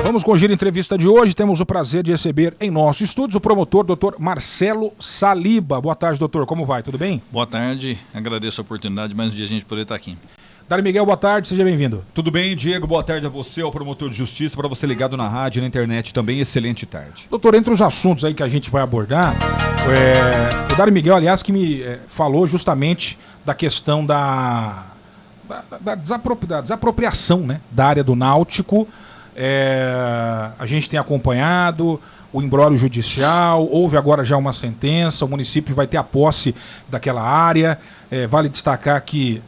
Vamos com o Giro Entrevista de hoje. Temos o prazer de receber em nossos estúdios o promotor, doutor Marcelo Saliba. Boa tarde, doutor. Como vai? Tudo bem? Boa tarde. Agradeço a oportunidade, mais um dia a gente poder estar aqui. Dari Miguel, boa tarde. Seja bem-vindo. Tudo bem, Diego? Boa tarde a você, ao promotor de justiça, para você ligado na rádio e na internet também. Excelente tarde. Doutor, entre os assuntos aí que a gente vai abordar, o Dari Miguel, aliás, que me falou justamente da questão da desapropriação, né, da área do Náutico. A gente tem acompanhado o imbróglio judicial, houve agora já uma sentença, o município vai ter a posse daquela área. Vale destacar que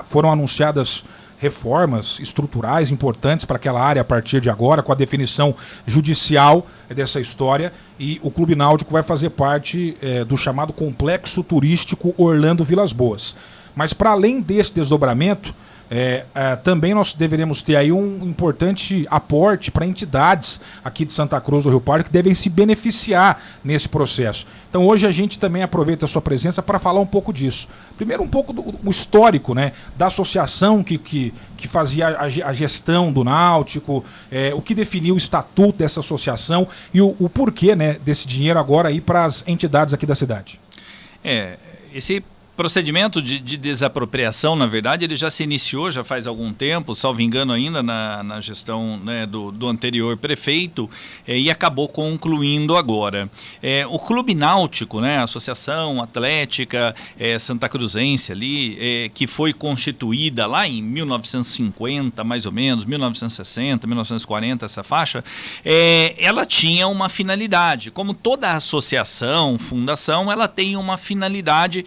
foram anunciadas reformas estruturais importantes para aquela área a partir de agora, com a definição judicial dessa história, e o Clube Náutico vai fazer parte do chamado Complexo Turístico Orlando Vilas Boas. Mas para além desse desdobramento, também nós deveremos ter aí um importante aporte para entidades aqui de Santa Cruz do Rio Pardo que devem se beneficiar nesse processo. Então hoje a gente também aproveita a sua presença para falar um pouco disso. Primeiro um pouco do histórico, né, da associação que fazia a gestão do Náutico, o que definiu o estatuto dessa associação e o porquê, né, desse dinheiro agora ir para as entidades aqui da cidade. Esse procedimento de desapropriação, na verdade, ele já se iniciou já faz algum tempo, salvo engano ainda na gestão, né, do anterior prefeito, e acabou concluindo agora. O Clube Náutico, né, a Associação Atlética Santa Cruzense ali, que foi constituída lá em 1950, mais ou menos, 1960, 1940, essa faixa, ela tinha uma finalidade. Como toda associação, fundação, ela tem uma finalidade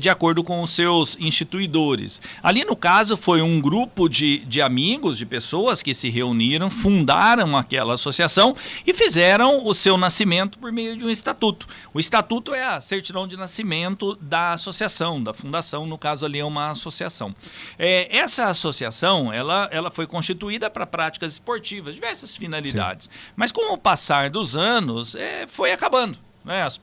de acordo com os seus instituidores. Ali, no caso, foi um grupo de amigos, de pessoas que se reuniram, fundaram aquela associação e fizeram o seu nascimento por meio de um estatuto. O estatuto é a certidão de nascimento da associação, da fundação, no caso ali é uma associação. Essa associação, ela foi constituída para práticas esportivas, diversas finalidades. Sim. Mas com o passar dos anos, foi acabando.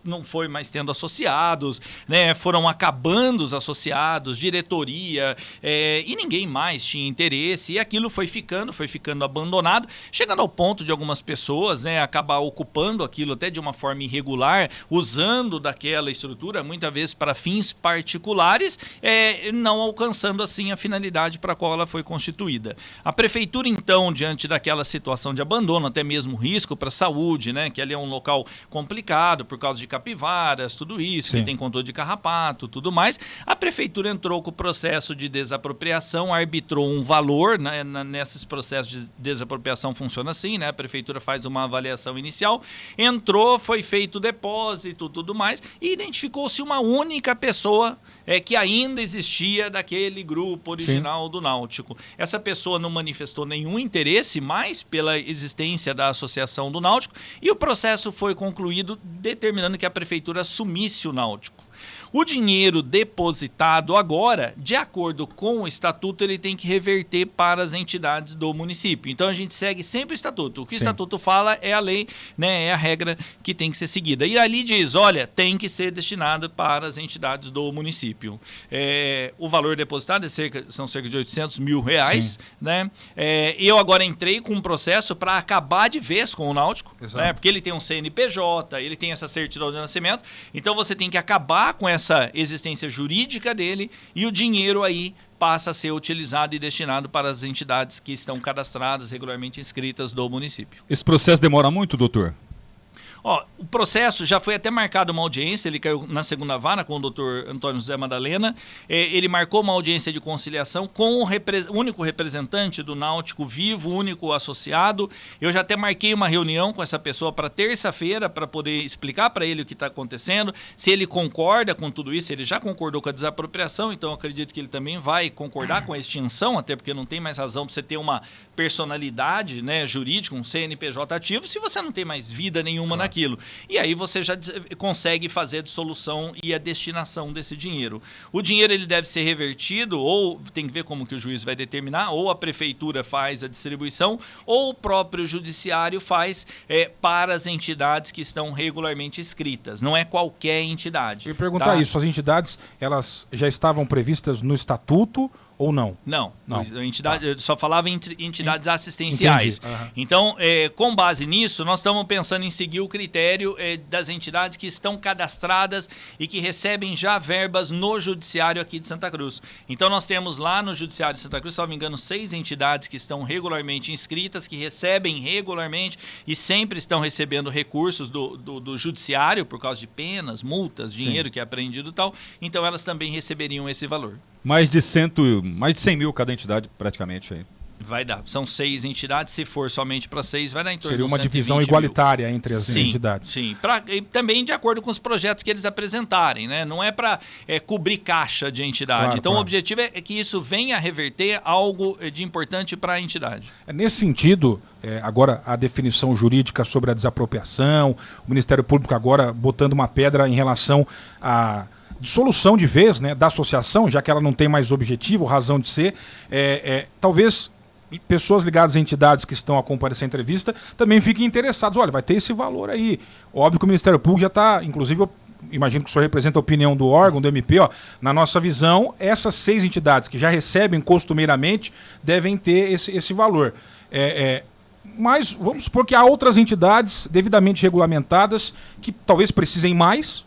Não foi mais tendo associados, né? Foram acabando os associados, diretoria, e ninguém mais tinha interesse, e aquilo foi ficando abandonado, chegando ao ponto de algumas pessoas, né, acabar ocupando aquilo até de uma forma irregular, usando daquela estrutura, muitas vezes para fins particulares, não alcançando assim a finalidade para a qual ela foi constituída. A prefeitura, então, diante daquela situação de abandono, até mesmo risco para a saúde, né, que ali é um local complicado, por causa de capivaras, tudo isso, Sim. que tem controle de carrapato, tudo mais, a prefeitura entrou com o processo de desapropriação, arbitrou um valor, né, nesses processos de desapropriação funciona assim, né, a prefeitura faz uma avaliação inicial, entrou, foi feito o depósito, tudo mais, e identificou-se uma única pessoa que ainda existia daquele grupo original Sim. do Náutico. Essa pessoa não manifestou nenhum interesse mais pela existência da associação do Náutico, e o processo foi concluído determinando que a prefeitura assumisse o Náutico. O dinheiro depositado agora, de acordo com o estatuto, ele tem que reverter para as entidades do município. Então a gente segue sempre o estatuto. O que Sim. o estatuto fala é a lei, né, é a regra que tem que ser seguida. E ali diz, olha, tem que ser destinado para as entidades do município. O valor depositado são cerca de R$800 mil, né? Eu agora entrei com um processo para acabar de vez com o Náutico, né? Porque ele tem um CNPJ, ele tem essa certidão de nascimento, então você tem que acabar com essa existência jurídica dele e o dinheiro aí passa a ser utilizado e destinado para as entidades que estão cadastradas, regularmente inscritas do município. Esse processo demora muito, doutor? O processo já foi até marcado uma audiência, ele caiu na segunda vara com o doutor Antônio José Madalena, ele marcou uma audiência de conciliação com o único representante do Náutico vivo, único associado. Eu já até marquei uma reunião com essa pessoa para terça-feira para poder explicar para ele o que está acontecendo, se ele concorda com tudo isso, ele já concordou com a desapropriação, então eu acredito que ele também vai concordar com a extinção, até porque não tem mais razão para você ter uma personalidade, né, jurídica, um CNPJ ativo, se você não tem mais vida nenhuma naquilo. E aí você já consegue fazer a dissolução e a destinação desse dinheiro. O dinheiro ele deve ser revertido, ou tem que ver como que o juiz vai determinar, ou a prefeitura faz a distribuição, ou o próprio judiciário faz para as entidades que estão regularmente inscritas. Não é qualquer entidade. Eu ia perguntar isso, as entidades, elas já estavam previstas no estatuto ou não? Não. Não. A entidade, eu só falava em entidades assistenciais. Então, com base nisso, nós estamos pensando em seguir o critério das entidades que estão cadastradas e que recebem já verbas no judiciário aqui de Santa Cruz. Então, nós temos lá no judiciário de Santa Cruz, se não me engano, 6 entidades que estão regularmente inscritas, que recebem regularmente e sempre estão recebendo recursos do judiciário por causa de penas, multas, dinheiro que é apreendido e tal. Então, elas também receberiam esse valor. Mais de 100 mil cada entidade, praticamente. Aí. Vai dar. São 6 entidades. Se for somente para 6, vai dar em torno de Seria uma 120 divisão mil. igualitária entre as entidades. Sim, e também de acordo com os projetos que eles apresentarem, né? Não é para cobrir caixa de entidade. Claro, então, claro. o objetivo é que isso venha a reverter algo de importante para a entidade. Nesse sentido, agora a definição jurídica sobre a desapropriação, o Ministério Público agora botando uma pedra em relação à dissolução de vez, né, da associação, já que ela não tem mais objetivo, razão de ser, talvez pessoas ligadas a entidades que estão acompanhando essa entrevista também fiquem interessados. Olha, vai ter esse valor aí. Óbvio que o Ministério Público já está, inclusive, eu imagino que o senhor representa a opinião do órgão, do MP, na nossa visão, essas 6 entidades que já recebem costumeiramente devem ter esse valor. Mas vamos supor que há outras entidades devidamente regulamentadas que talvez precisem mais,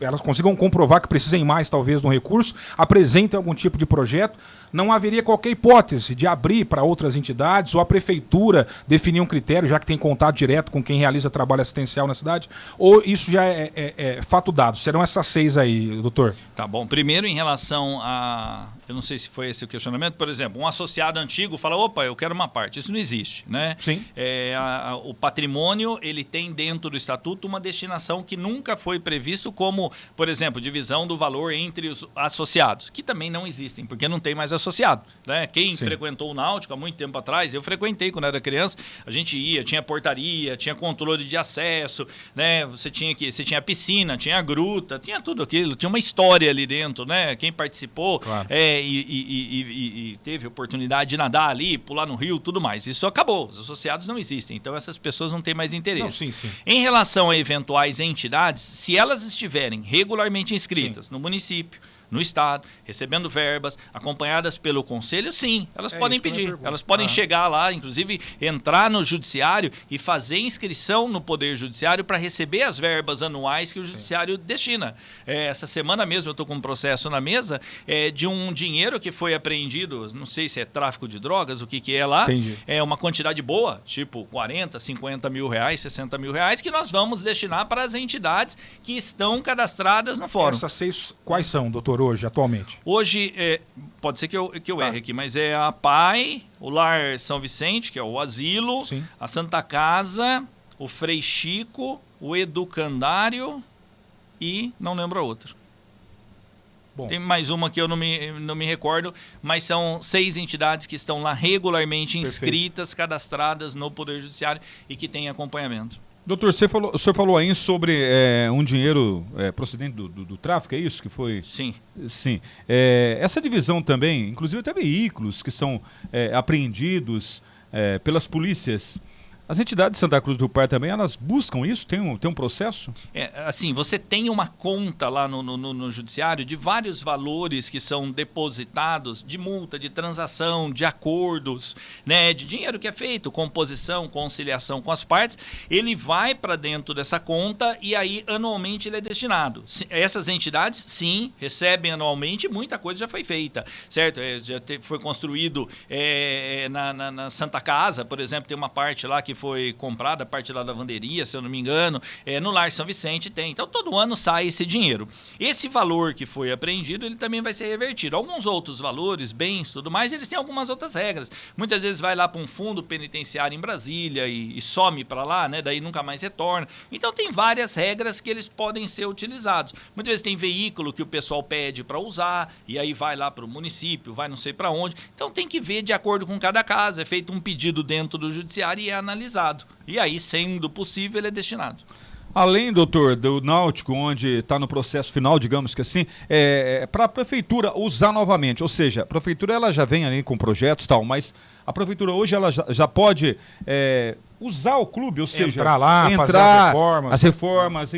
elas consigam comprovar que precisem mais, talvez, de um recurso, apresentem algum tipo de projeto, não haveria qualquer hipótese de abrir para outras entidades ou a prefeitura definir um critério, já que tem contato direto com quem realiza trabalho assistencial na cidade? Ou isso já é fato dado? Serão essas 6 aí, doutor? Tá bom. Primeiro, em relação a... Eu não sei se foi esse o questionamento. Por exemplo, um associado antigo fala, opa, eu quero uma parte. Isso não existe, né? Sim. O patrimônio, ele tem dentro do estatuto uma destinação que nunca foi previsto como, por exemplo, divisão do valor entre os associados, que também não existem, porque não tem mais associado, né? Quem frequentou o Náutico há muito tempo atrás, eu frequentei quando era criança, a gente ia, tinha portaria, tinha controle de acesso, né? Você tinha piscina, tinha gruta, tinha tudo aquilo, tinha uma história ali dentro, né? Quem participou, claro. E teve oportunidade de nadar ali, pular no rio, tudo mais. Isso acabou, os associados não existem, então essas pessoas não têm mais interesse. Não, sim. Em relação a eventuais entidades, se elas estiverem regularmente inscritas no município, no estado, recebendo verbas, acompanhadas pelo conselho, sim, elas podem pedir. Elas podem chegar lá, inclusive entrar no judiciário e fazer inscrição no Poder Judiciário para receber as verbas anuais que o judiciário destina. Essa semana mesmo eu estou com um processo na mesa de um dinheiro que foi apreendido, não sei se é tráfico de drogas, o que é lá. Entendi. É uma quantidade boa, tipo 40, 50 mil reais, 60 mil reais, que nós vamos destinar para as entidades que estão cadastradas no fórum. Essas 6 quais são, doutor, hoje, atualmente? Hoje, pode ser que eu erre aqui, mas é a PAI, o Lar São Vicente, que é o asilo, a Santa Casa, o Frei Chico, o Educandário e não lembro a outra. Bom. Tem mais uma que eu não me recordo, mas são 6 entidades que estão lá regularmente inscritas, cadastradas no Poder Judiciário e que têm acompanhamento. Doutor, o senhor falou aí sobre um dinheiro procedente do tráfico, é isso que foi? Sim. Sim. Essa divisão também, inclusive até veículos que são apreendidos pelas polícias. As entidades de Santa Cruz do Par também, elas buscam isso? Tem um processo? Assim, você tem uma conta lá no judiciário de vários valores que são depositados de multa, de transação, de acordos, né, de dinheiro que é feito, composição, conciliação com as partes. Ele vai para dentro dessa conta e aí anualmente ele é destinado. Essas entidades, sim, recebem anualmente, muita coisa já foi feita, certo? Já foi construído na Santa Casa, por exemplo, tem uma parte lá que foi comprada, a parte lá da lavanderia, se eu não me engano, no Lar São Vicente tem. Então, todo ano sai esse dinheiro. Esse valor que foi apreendido, ele também vai ser revertido. Alguns outros valores, bens, tudo mais, eles têm algumas outras regras. Muitas vezes vai lá para um fundo penitenciário em Brasília e some para lá, né? Daí nunca mais retorna. Então, tem várias regras que eles podem ser utilizados. Muitas vezes tem veículo que o pessoal pede para usar e aí vai lá para o município, vai não sei para onde. Então, tem que ver de acordo com cada caso. É feito um pedido dentro do judiciário e é analisado. E aí, sendo possível, ele é destinado. Além, doutor, do Náutico, onde está no processo final, digamos que assim, para a prefeitura usar novamente, ou seja, a prefeitura ela já vem ali com projetos e tal, mas a prefeitura hoje ela já pode usar o clube, ou seja, entrar lá, fazer as reformas. As reformas,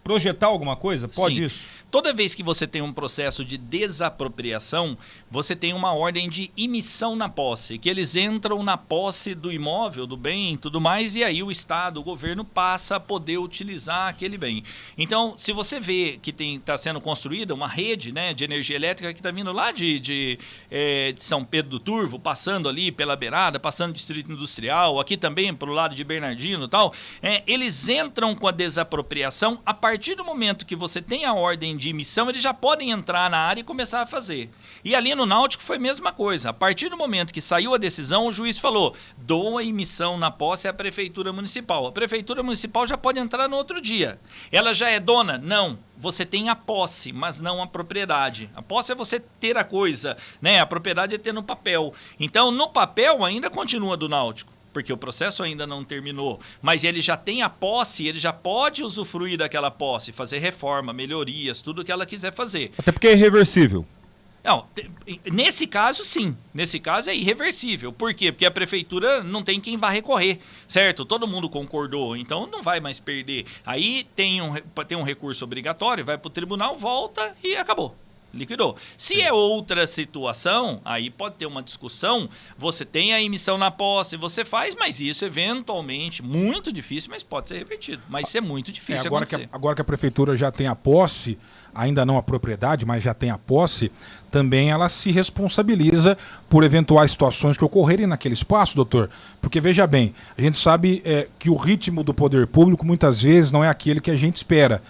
projetar alguma coisa? Pode Sim. isso? Toda vez que você tem um processo de desapropriação, você tem uma ordem de imissão na posse, que eles entram na posse do imóvel, do bem e tudo mais, e aí o Estado, o governo passa a poder utilizar aquele bem. Então, se você vê que está sendo construída uma rede, né, de energia elétrica que está vindo lá de São Pedro do Turvo, passando ali pela beirada, passando Distrito Industrial, aqui também para o lado de Bernardino e tal, eles entram com a desapropriação. A partir do momento que você tem a ordem de emissão, eles já podem entrar na área e começar a fazer. E ali no Náutico foi a mesma coisa. A partir do momento que saiu a decisão, o juiz falou, dou a emissão na posse à Prefeitura Municipal. A Prefeitura Municipal já pode entrar no outro dia. Ela já é dona? Não. Você tem a posse, mas não a propriedade. A posse é você ter a coisa, né? A propriedade é ter no papel. Então, no papel ainda continua do Náutico, porque o processo ainda não terminou, mas ele já tem a posse, ele já pode usufruir daquela posse, fazer reforma, melhorias, tudo o que ela quiser fazer. Até porque é irreversível. Não, nesse caso, sim. Nesse caso é irreversível. Por quê? Porque a prefeitura não tem quem vá recorrer, certo? Todo mundo concordou, então não vai mais perder. Aí tem um recurso obrigatório, vai para o tribunal, volta e acabou. Liquidou. Se é outra situação, aí pode ter uma discussão, você tem a emissão na posse, você faz, mas isso eventualmente, muito difícil, mas pode ser revertido. Mas isso é muito difícil acontecer. Agora que a prefeitura já tem a posse, ainda não a propriedade, mas já tem a posse, também ela se responsabiliza por eventuais situações que ocorrerem naquele espaço, doutor. Porque veja bem, a gente sabe que o ritmo do poder público muitas vezes não é aquele que a gente espera.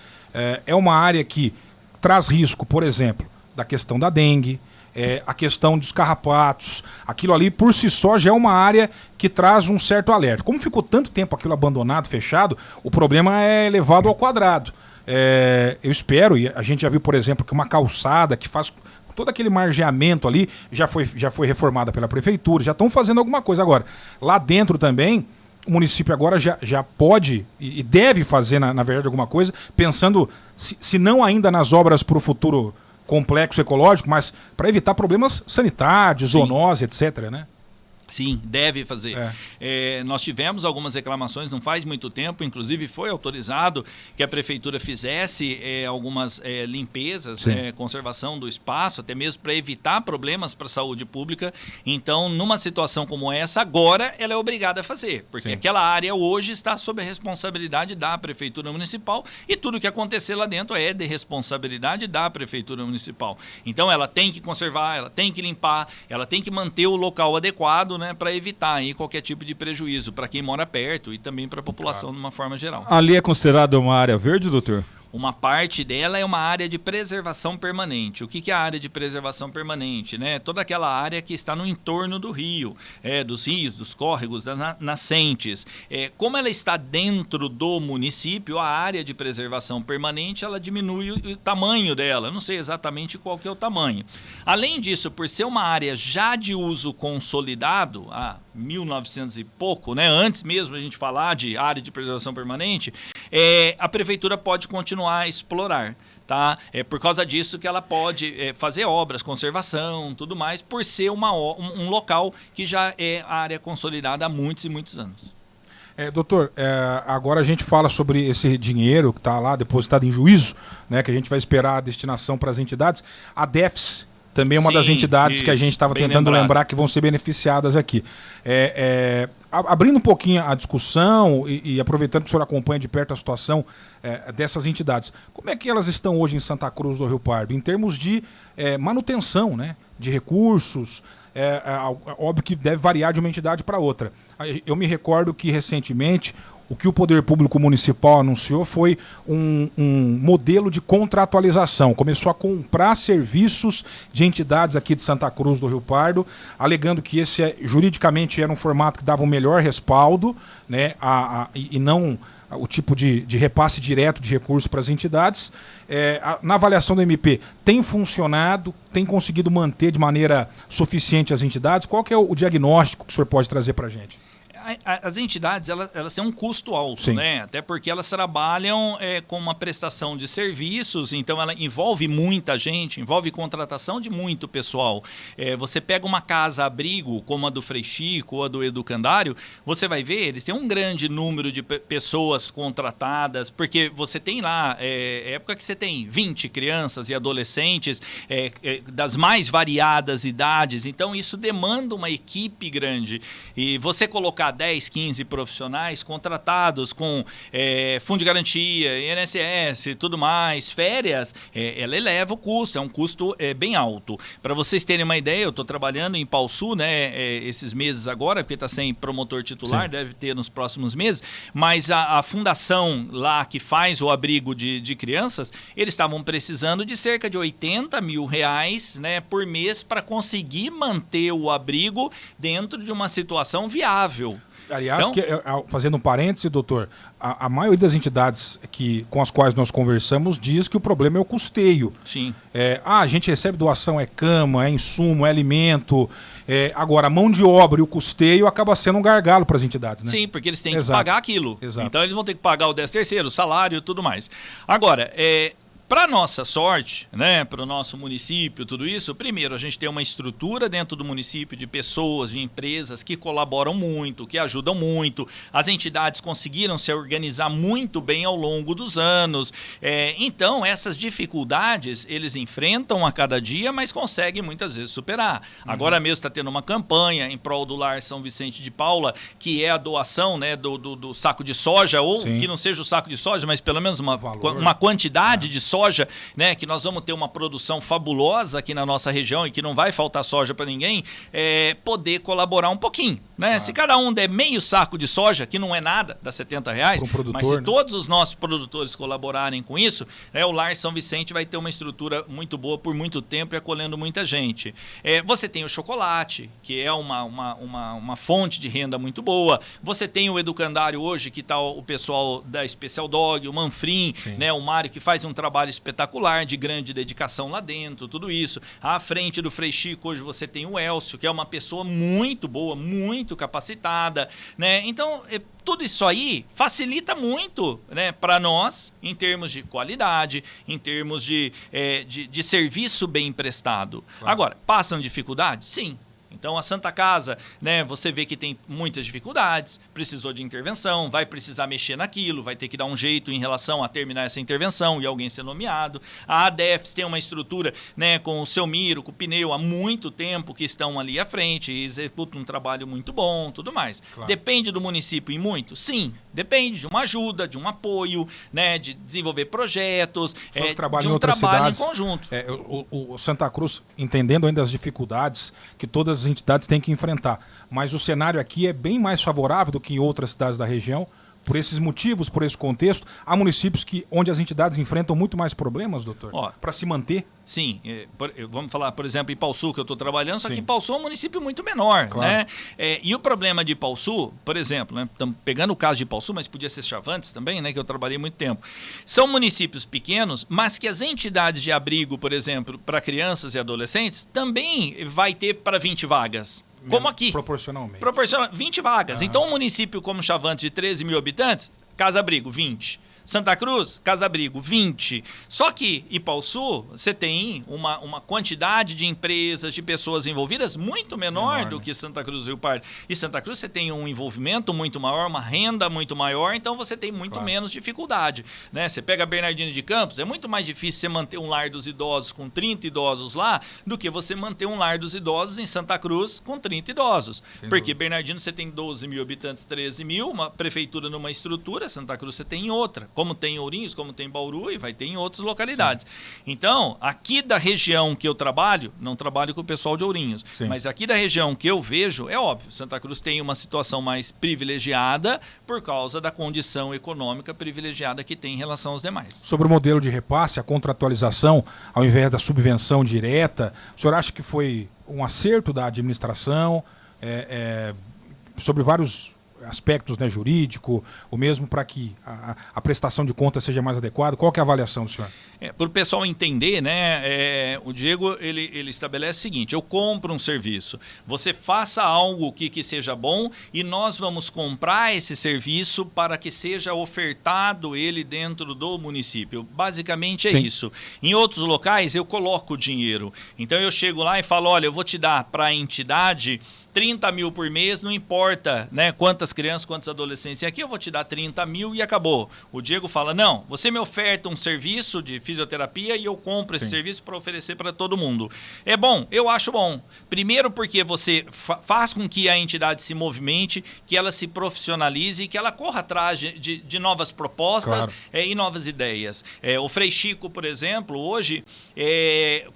É uma área que traz risco, por exemplo, da questão da dengue, a questão dos carrapatos. Aquilo ali, por si só, já é uma área que traz um certo alerta. Como ficou tanto tempo aquilo abandonado, fechado, o problema é elevado ao quadrado. Eu espero, e a gente já viu, por exemplo, que uma calçada que faz todo aquele margeamento ali já foi reformada pela prefeitura, já estão fazendo alguma coisa agora. Lá dentro também, o município agora já pode e deve fazer, na verdade, alguma coisa, pensando, se não ainda nas obras para o futuro complexo ecológico, mas para evitar problemas sanitários, zoonose, etc., né? Sim, deve fazer. Nós tivemos algumas reclamações não faz muito tempo, inclusive foi autorizado que a prefeitura fizesse algumas limpezas, conservação do espaço, até mesmo para evitar problemas para a saúde pública. Então, numa situação como essa, agora ela é obrigada a fazer, porque aquela área hoje está sob a responsabilidade da prefeitura municipal e tudo que acontecer lá dentro é de responsabilidade da prefeitura municipal. Então, ela tem que conservar, ela tem que limpar, ela tem que manter o local adequado, né, para evitar aí qualquer tipo de prejuízo para quem mora perto e também para a população de uma forma geral. Ali é considerada uma área verde, doutor? Uma parte dela é uma área de preservação permanente. O que é a área de preservação permanente? Né? Toda aquela área que está no entorno do rio, dos rios, dos córregos, das nascentes. Como ela está dentro do município, a área de preservação permanente ela diminui o tamanho dela. Eu não sei exatamente qual que é o tamanho. Além disso, por ser uma área já de uso consolidado, há 1900 e pouco, né? Antes mesmo a gente falar de área de preservação permanente, a prefeitura pode continuar a explorar, tá? É por causa disso que ela pode fazer obras, conservação, tudo mais, por ser um local que já é área consolidada há muitos e muitos anos. Doutor, agora a gente fala sobre esse dinheiro que está lá depositado em juízo, né, que a gente vai esperar a destinação para as entidades. A DEFS também é uma das entidades que a gente estava tentando lembrar que vão ser beneficiadas aqui. Abrindo um pouquinho a discussão e aproveitando que o senhor acompanha de perto a situação dessas entidades, como é que elas estão hoje em Santa Cruz do Rio Pardo, em termos de manutenção, né, de recursos? Óbvio que deve variar de uma entidade para outra. Eu me recordo que recentemente o que o Poder Público Municipal anunciou foi um modelo de contratualização. Começou a comprar serviços de entidades aqui de Santa Cruz do Rio Pardo, alegando que esse juridicamente era um formato que dava um melhor respaldo, né, e não o tipo de repasse direto de recursos para as entidades. Na avaliação do MP, tem funcionado, tem conseguido manter de maneira suficiente as entidades? Qual que é o diagnóstico que o senhor pode trazer para a gente? As entidades elas têm um custo alto, Sim. né? Até porque elas trabalham com uma prestação de serviços, então ela envolve muita gente, envolve contratação de muito pessoal. Você pega uma casa-abrigo, como a do Frei Chico ou a do Educandário, você vai ver, eles têm um grande número de pessoas contratadas, porque você tem lá, época que você tem 20 crianças e adolescentes das mais variadas idades, então isso demanda uma equipe grande. E você colocar 10, 15 profissionais contratados com fundo de garantia, INSS e tudo mais, férias, ela eleva o custo, é um custo bem alto. Para vocês terem uma ideia, eu estou trabalhando em Pauçu, né, esses meses agora, porque está sem promotor titular, sim, deve ter nos próximos meses, mas a fundação lá que faz o abrigo de crianças, eles estavam precisando de cerca de R$80 mil, né, por mês para conseguir manter o abrigo dentro de uma situação viável. Aliás, então, fazendo um parêntese, doutor, a maioria das entidades com as quais nós conversamos diz que o problema é o custeio. Sim. A gente recebe doação, é cama, é insumo, é alimento. Agora, a mão de obra e o custeio acaba sendo um gargalo para as entidades, né? Sim, porque eles têm que pagar aquilo. Exato. Então, eles vão ter que pagar o 13º, o salário e tudo mais. Agora, para nossa sorte, né, para o nosso município, tudo isso, primeiro, a gente tem uma estrutura dentro do município de pessoas, de empresas que colaboram muito, que ajudam muito. As entidades conseguiram se organizar muito bem ao longo dos anos. Então, essas dificuldades eles enfrentam a cada dia, mas conseguem muitas vezes superar. Agora mesmo está tendo uma campanha em prol do Lar São Vicente de Paula, que é a doação, né, do saco de soja, ou sim, que não seja o saco de soja, mas pelo menos uma quantidade de soja, né, que nós vamos ter uma produção fabulosa aqui na nossa região e que não vai faltar soja para ninguém, poder colaborar um pouquinho, né? Se cada um der meio saco de soja, que não é nada, dá R$70, mas se todos os nossos produtores colaborarem com isso, o Lar São Vicente vai ter uma estrutura muito boa por muito tempo e acolhendo muita gente. Você tem o chocolate, que é uma fonte de renda muito boa. Você tem o Educandário hoje, que está o pessoal da Special Dog, o Manfrim, né, o Mário, que faz um trabalho espetacular, de grande dedicação lá dentro, tudo isso. À frente do Frei Chico, hoje você tem o Elcio, que é uma pessoa muito boa, muito capacitada, né? Então, tudo isso aí facilita muito, né, para nós, em termos de qualidade, em termos de serviço bem prestado. Claro. Agora, passam dificuldade? Sim. Então, a Santa Casa, né, você vê que tem muitas dificuldades, precisou de intervenção, vai precisar mexer naquilo, vai ter que dar um jeito em relação a terminar essa intervenção e alguém ser nomeado. A ADEFS tem uma estrutura, né, com o seu Miro, com o Pneu, há muito tempo que estão ali à frente, e executam um trabalho muito bom, tudo mais. Claro. Depende do município em muito? Sim. Depende de uma ajuda, de um apoio, né, de desenvolver projetos, de um trabalho em conjunto. O Santa Cruz, entendendo ainda as dificuldades que todas as entidades têm que enfrentar, mas o cenário aqui é bem mais favorável do que em outras cidades da região. Por esses motivos, por esse contexto, há municípios onde as entidades enfrentam muito mais problemas, doutor, para se manter? Sim, vamos falar, por exemplo, em Pauçu, que eu estou trabalhando, só que Pauçu é um município muito menor, claro, né? E o problema de Pauçu, por exemplo, né, estamos pegando o caso de Pauçu, mas podia ser Chavantes também, né, que eu trabalhei muito tempo. São municípios pequenos, mas que as entidades de abrigo, por exemplo, para crianças e adolescentes, também vai ter para 20 vagas. Como aqui. Proporcionalmente. 20 vagas. Então, um município como Chavantes, de 13 mil habitantes, casa-abrigo, 20. Santa Cruz, casa-abrigo, 20. Só que Ipauçu, você tem uma quantidade de empresas, de pessoas envolvidas muito menor do que Santa Cruz do Rio Pardo. E Santa Cruz você tem um envolvimento muito maior, uma renda muito maior, então você tem muito menos dificuldade, né? Você pega Bernardino de Campos, é muito mais difícil você manter um lar dos idosos com 30 idosos lá do que você manter um lar dos idosos em Santa Cruz com 30 idosos. Porque Bernardino você tem 12 mil habitantes, 13 mil, uma prefeitura numa estrutura, Santa Cruz você tem em outra. Como tem em Ourinhos, como tem em Bauru e vai ter em outras localidades. Sim. Então, aqui da região que eu trabalho, não trabalho com o pessoal de Ourinhos, mas aqui da região que eu vejo, é óbvio, Santa Cruz tem uma situação mais privilegiada por causa da condição econômica privilegiada que tem em relação aos demais. Sobre o modelo de repasse, a contratualização, ao invés da subvenção direta, o senhor acha que foi um acerto da administração sobre vários aspectos, né, jurídico, ou mesmo para que a prestação de contas seja mais adequada? Qual que é a avaliação do senhor? Para o pessoal entender, né, o Diego ele estabelece o seguinte: eu compro um serviço, você faça algo que seja bom e nós vamos comprar esse serviço para que seja ofertado ele dentro do município. Basicamente é isso. Em outros locais eu coloco o dinheiro. Então eu chego lá e falo, olha, eu vou te dar para a entidade 30 mil por mês, não importa, né, quantas crianças, quantos adolescentes tem aqui, eu vou te dar 30 mil e acabou. O Diego fala, não, você me oferta um serviço de fisioterapia e eu compro esse serviço para oferecer para todo mundo. É bom, eu acho bom. Primeiro porque você faz com que a entidade se movimente, que ela se profissionalize, que ela corra atrás de novas propostas, claro, e novas ideias. O Frei Chico, por exemplo, hoje,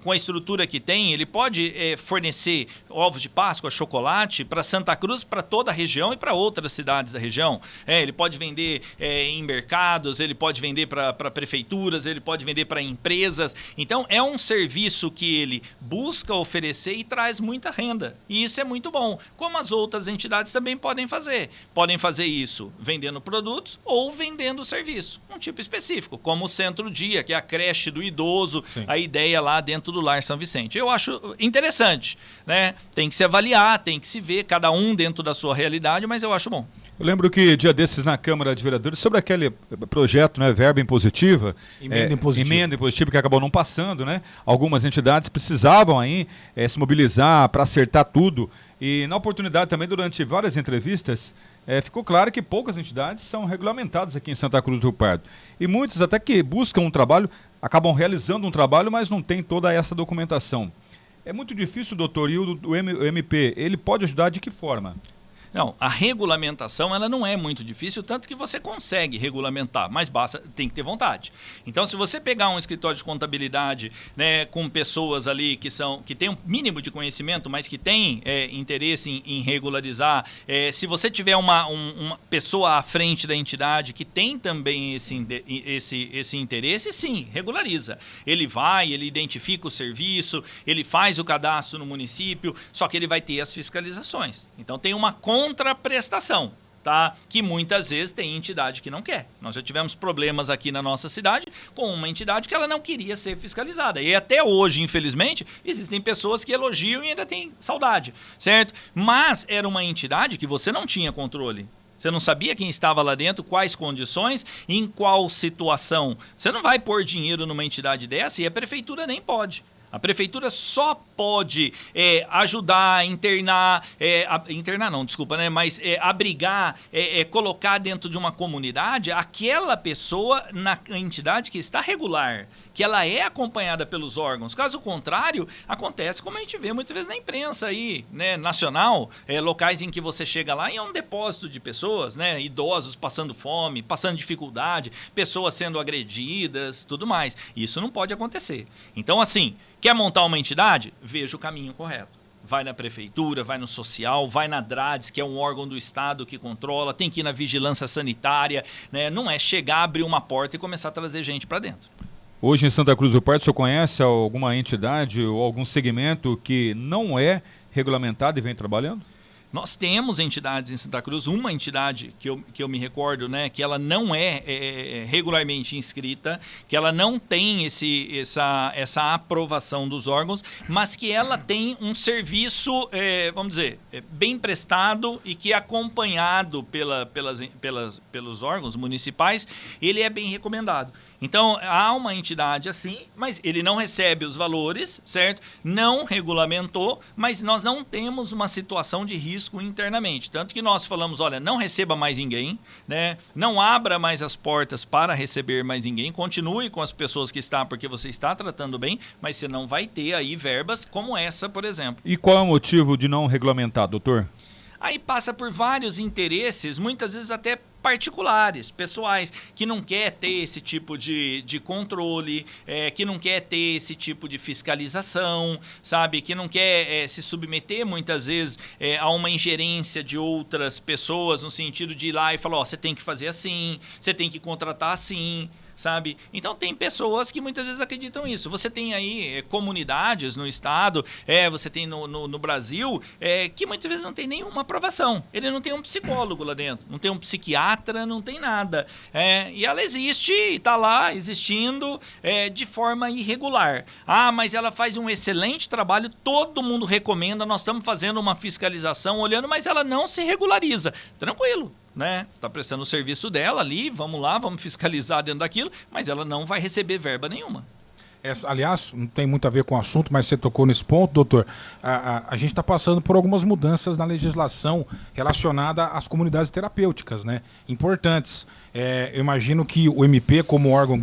com a estrutura que tem, ele pode fornecer ovos de Páscoa, chocolate, para Santa Cruz, para toda a região e para outras cidades da região. Ele pode vender em mercados, ele pode vender para prefeituras, ele pode vender para empresas. Então, é um serviço que ele busca oferecer e traz muita renda. E isso é muito bom. Como as outras entidades também podem fazer. Podem fazer isso vendendo produtos ou vendendo serviço. Um tipo específico, como o Centro Dia, que é a creche do idoso, a ideia lá dentro do Lar São Vicente. Eu acho interessante, né? Tem que se avaliar, tem que se ver, cada um dentro da sua realidade, mas eu acho bom. Eu lembro que dia desses na Câmara de Vereadores, sobre aquele projeto, né, verba impositiva, emenda impositiva que acabou não passando, né? Algumas entidades precisavam aí se mobilizar para acertar tudo. E na oportunidade também, durante várias entrevistas, ficou claro que poucas entidades são regulamentadas aqui em Santa Cruz do Rio Pardo. E muitas até que buscam um trabalho, acabam realizando um trabalho, mas não tem toda essa documentação. É muito difícil, doutor, e o MP, ele pode ajudar de que forma? Não, a regulamentação ela não é muito difícil, tanto que você consegue regulamentar, mas tem que ter vontade. Então, se você pegar um escritório de contabilidade, né, com pessoas ali que têm um mínimo de conhecimento, mas que têm interesse em regularizar, se você tiver uma pessoa à frente da entidade que tem também esse interesse, sim, regulariza. Ele identifica o serviço, ele faz o cadastro no município, só que ele vai ter as fiscalizações. Então, tem uma contraprestação, tá? Que muitas vezes tem entidade que não quer. Nós já tivemos problemas aqui na nossa cidade com uma entidade que ela não queria ser fiscalizada. E até hoje, infelizmente, existem pessoas que elogiam e ainda têm saudade, certo? Mas era uma entidade que você não tinha controle. Você não sabia quem estava lá dentro, quais condições, em qual situação. Você não vai pôr dinheiro numa entidade dessa e a prefeitura nem pode. A prefeitura só pode ajudar, mas abrigar, colocar dentro de uma comunidade aquela pessoa na entidade que está regular, que ela é acompanhada pelos órgãos. Caso contrário, acontece como a gente vê muitas vezes na imprensa aí, né, nacional, locais em que você chega lá e é um depósito de pessoas, né, idosos passando fome, passando dificuldade, pessoas sendo agredidas, tudo mais. Isso não pode acontecer. Então, assim, quer montar uma entidade? Veja o caminho correto. Vai na prefeitura, vai no social, vai na DRADES, que é um órgão do Estado que controla, tem que ir na vigilância sanitária, né? Não é chegar, abrir uma porta e começar a trazer gente para dentro. Hoje em Santa Cruz do Pardo, o senhor conhece alguma entidade ou algum segmento que não é regulamentado e vem trabalhando? Nós temos entidades em Santa Cruz, uma entidade que eu me recordo, né, que ela não é regularmente inscrita, que ela não tem essa aprovação dos órgãos, mas que ela tem um serviço, vamos dizer, bem prestado e que acompanhado pelos órgãos municipais, ele é bem recomendado. Então, há uma entidade assim, mas ele não recebe os valores, certo? Não regulamentou, mas nós não temos uma situação de risco internamente. Tanto que nós falamos, olha, não receba mais ninguém, né? Não abra mais as portas para receber mais ninguém, continue com as pessoas que está, porque você está tratando bem, mas você não vai ter aí verbas como essa, por exemplo. E qual é o motivo de não regulamentar, doutor? Aí passa por vários interesses, muitas vezes até particulares, pessoais, que não quer ter esse tipo de controle, que não quer ter esse tipo de fiscalização, sabe? Que não quer se submeter muitas vezes a uma ingerência de outras pessoas, no sentido de ir lá e falar, ó, você tem que fazer assim, você tem que contratar assim. sabe? Então tem pessoas que muitas vezes acreditam nisso. Você tem aí comunidades no estado, você tem no Brasil, que muitas vezes não tem nenhuma aprovação. Ele não tem um psicólogo lá dentro, não tem um psiquiatra, não tem nada. E ela existe e está lá existindo de forma irregular. Ah, mas ela faz um excelente trabalho, todo mundo recomenda, nós estamos fazendo uma fiscalização, olhando, mas ela não se regulariza. Tranquilo. Né? Tá prestando o serviço dela ali, vamos lá, vamos fiscalizar dentro daquilo, mas ela não vai receber verba nenhuma. Aliás, não tem muito a ver com o assunto, mas você tocou nesse ponto, doutor. A gente está passando por algumas mudanças na legislação relacionada às comunidades terapêuticas, né? Importantes. Eu imagino que o MP, como órgão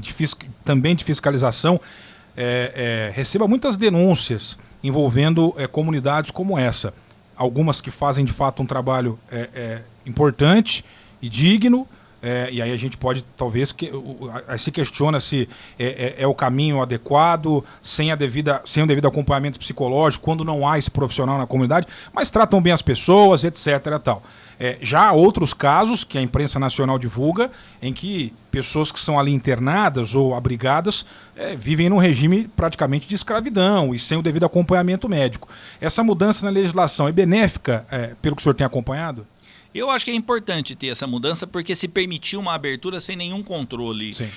também de fiscalização, receba muitas denúncias envolvendo comunidades como essa. Algumas que fazem de fato um trabalho importante e digno, e aí a gente pode talvez se questiona se é o caminho adequado, sem o devido acompanhamento psicológico, quando não há esse profissional na comunidade, mas tratam bem as pessoas, etc. E tal. Já há outros casos que a imprensa nacional divulga, em que pessoas que são ali internadas ou abrigadas vivem num regime praticamente de escravidão e sem o devido acompanhamento médico. Essa mudança na legislação é benéfica, pelo que o senhor tem acompanhado? Eu acho que é importante ter essa mudança porque se permitiu uma abertura sem nenhum controle. Sim.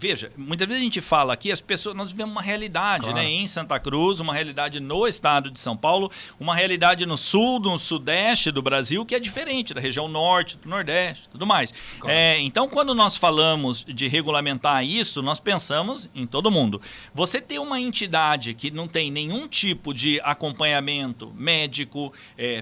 Veja, muitas vezes a gente fala aqui, nós vivemos uma realidade, claro, né? Em Santa Cruz, uma realidade no estado de São Paulo, uma realidade no sul, no sudeste do Brasil, que é diferente da região norte, do nordeste, tudo mais. Claro. Então, quando nós falamos de regulamentar isso, nós pensamos em todo mundo. Você ter uma entidade que não tem nenhum tipo de acompanhamento médico,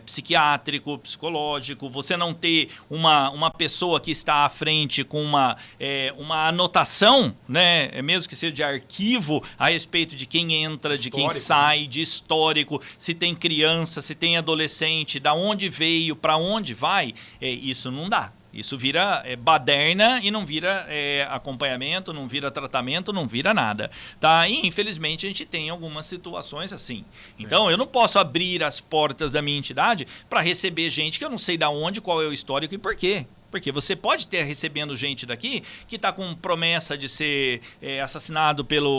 psiquiátrico, psicológico, você não ter uma pessoa que está à frente com uma anotação, né, mesmo que seja de arquivo, a respeito de quem entra, histórico, de quem sai, de histórico, se tem criança, se tem adolescente, da onde veio, para onde vai, isso não dá. Isso vira baderna e não vira acompanhamento, não vira tratamento, não vira nada. Tá? E, infelizmente, a gente tem algumas situações assim. Então, eu não posso abrir as portas da minha entidade para receber gente que eu não sei de onde, qual é o histórico e por quê. Porque você pode estar recebendo gente daqui que está com promessa de ser assassinado pela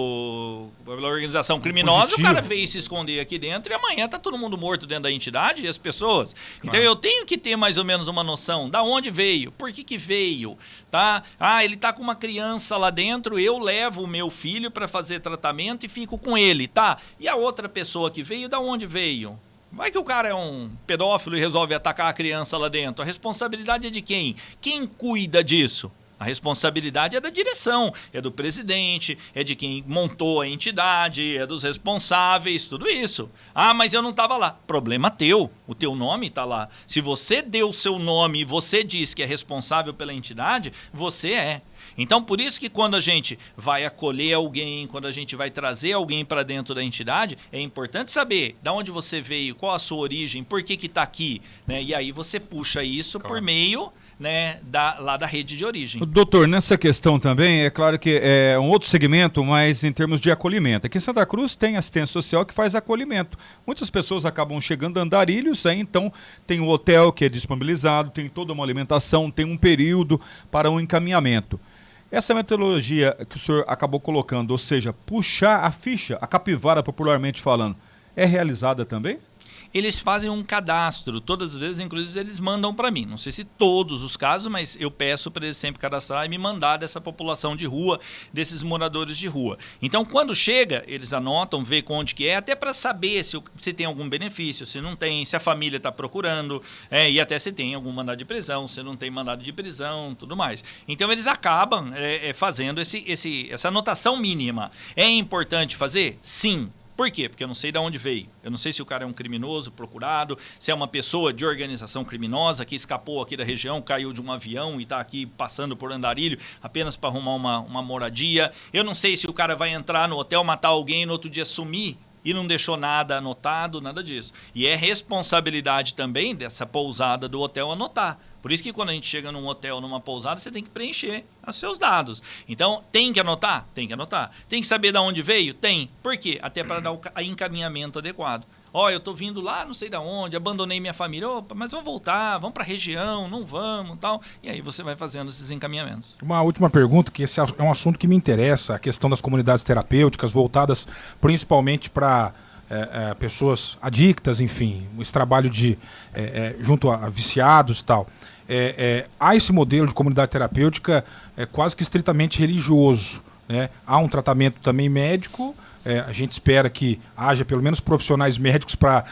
organização criminosa, o cara veio se esconder aqui dentro e amanhã está todo mundo morto dentro da entidade e as pessoas. Claro. Então eu tenho que ter mais ou menos uma noção da onde veio, por que veio, tá? Ah, ele está com uma criança lá dentro, eu levo o meu filho para fazer tratamento e fico com ele, tá? E a outra pessoa que veio, da onde veio? Vai que o cara é um pedófilo e resolve atacar a criança lá dentro. A responsabilidade é de quem? Quem cuida disso? A responsabilidade é da direção, é do presidente, é de quem montou a entidade, é dos responsáveis, tudo isso. Ah, mas eu não estava lá. Problema teu, o teu nome está lá. Se você deu o seu nome e você diz que é responsável pela entidade, você é. Então, por isso que quando a gente vai acolher alguém, quando a gente vai trazer alguém para dentro da entidade, é importante saber de onde você veio, qual a sua origem, por que está aqui, né? E aí você puxa isso, claro, por meio, né, lá da rede de origem. Doutor, nessa questão também, é claro que é um outro segmento, mas em termos de acolhimento. Aqui em Santa Cruz tem assistência social que faz acolhimento. Muitas pessoas acabam chegando a Andarilhos, então tem um hotel que é disponibilizado, tem toda uma alimentação, tem um período para um encaminhamento. Essa metodologia que o senhor acabou colocando, ou seja, puxar a ficha, a capivara popularmente falando, é realizada também? Eles fazem um cadastro, todas as vezes, inclusive, eles mandam para mim. Não sei se todos os casos, mas eu peço para eles sempre cadastrar e me mandar dessa população de rua, desses moradores de rua. Então, quando chega, eles anotam, vê com onde que é, até para saber se tem algum benefício, se não tem, se a família está procurando, e até se tem algum mandado de prisão, se não tem mandado de prisão, tudo mais. Então, eles acabam fazendo essa anotação mínima. É importante fazer? Sim. Por quê? Porque eu não sei de onde veio. Eu não sei se o cara é um criminoso procurado, se é uma pessoa de organização criminosa que escapou aqui da região, caiu de um avião e está aqui passando por Andarilho apenas para arrumar uma moradia. Eu não sei se o cara vai entrar no hotel, matar alguém e no outro dia sumir e não deixou nada anotado, nada disso. E é responsabilidade também dessa pousada do hotel anotar. Por isso que quando a gente chega num hotel, numa pousada, você tem que preencher os seus dados. Então, tem que anotar? Tem que anotar. Tem que saber de onde veio? Tem. Por quê? Até para dar o encaminhamento adequado. Ó, eu tô vindo lá, não sei da onde, abandonei minha família. Opa, mas vamos voltar, vamos para a região, não vamos, tal. E aí você vai fazendo esses encaminhamentos. Uma última pergunta, que esse é um assunto que me interessa, a questão das comunidades terapêuticas voltadas principalmente para pessoas adictas, enfim, esse trabalho junto a viciados e tal. Há esse modelo de comunidade terapêutica quase que estritamente religioso, né? Há um tratamento também médico. A gente espera que haja pelo menos profissionais médicos para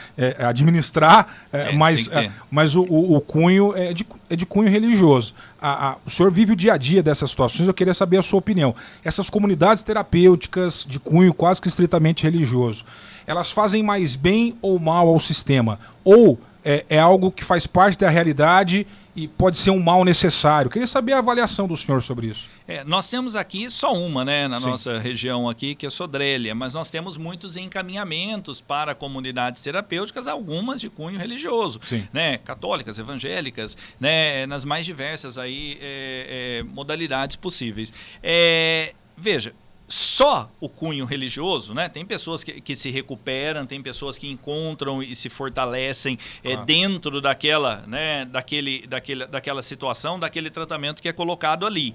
administrar, mas o cunho é de cunho religioso. O senhor vive o dia a dia dessas situações, eu queria saber a sua opinião. Essas comunidades terapêuticas de cunho quase que estritamente religioso, elas fazem mais bem ou mal ao sistema? Ou é algo que faz parte da realidade e pode ser um mal necessário? Eu queria saber a avaliação do senhor sobre isso. Nós temos aqui só uma, né, na Sim. nossa região aqui, que é Sodré, mas nós temos muitos encaminhamentos para comunidades terapêuticas, algumas de cunho religioso, Sim. né, católicas, evangélicas, né, nas mais diversas aí, modalidades possíveis. Veja, só o cunho religioso, né? Tem pessoas que se recuperam, tem pessoas que encontram e se fortalecem dentro daquela, né? daquela situação, daquele tratamento que é colocado ali.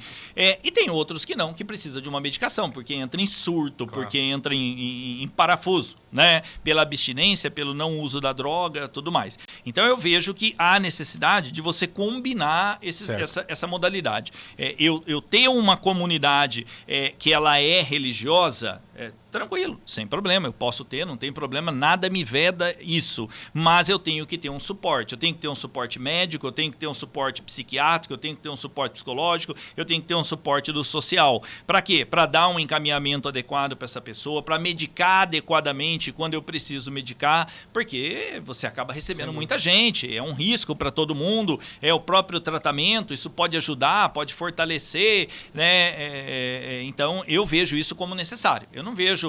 E tem outros que não, que precisa de uma medicação, porque entra em surto, porque entra em parafuso, né? Pela abstinência, pelo não uso da droga, tudo mais. Então eu vejo que há necessidade de você combinar essa modalidade. Eu ter uma comunidade que ela é religiosa, tranquilo, sem problema, eu posso ter, não tem problema, nada me veda isso, mas eu tenho que ter um suporte, eu tenho que ter um suporte médico, eu tenho que ter um suporte psiquiátrico, eu tenho que ter um suporte psicológico, eu tenho que ter um suporte do social. Para quê? Para dar um encaminhamento adequado para essa pessoa, para medicar adequadamente quando eu preciso medicar, porque você acaba recebendo muita gente, é um risco para todo mundo, é o próprio tratamento, isso pode ajudar, pode fortalecer, né? Então eu vejo isso como necessário, eu não vejo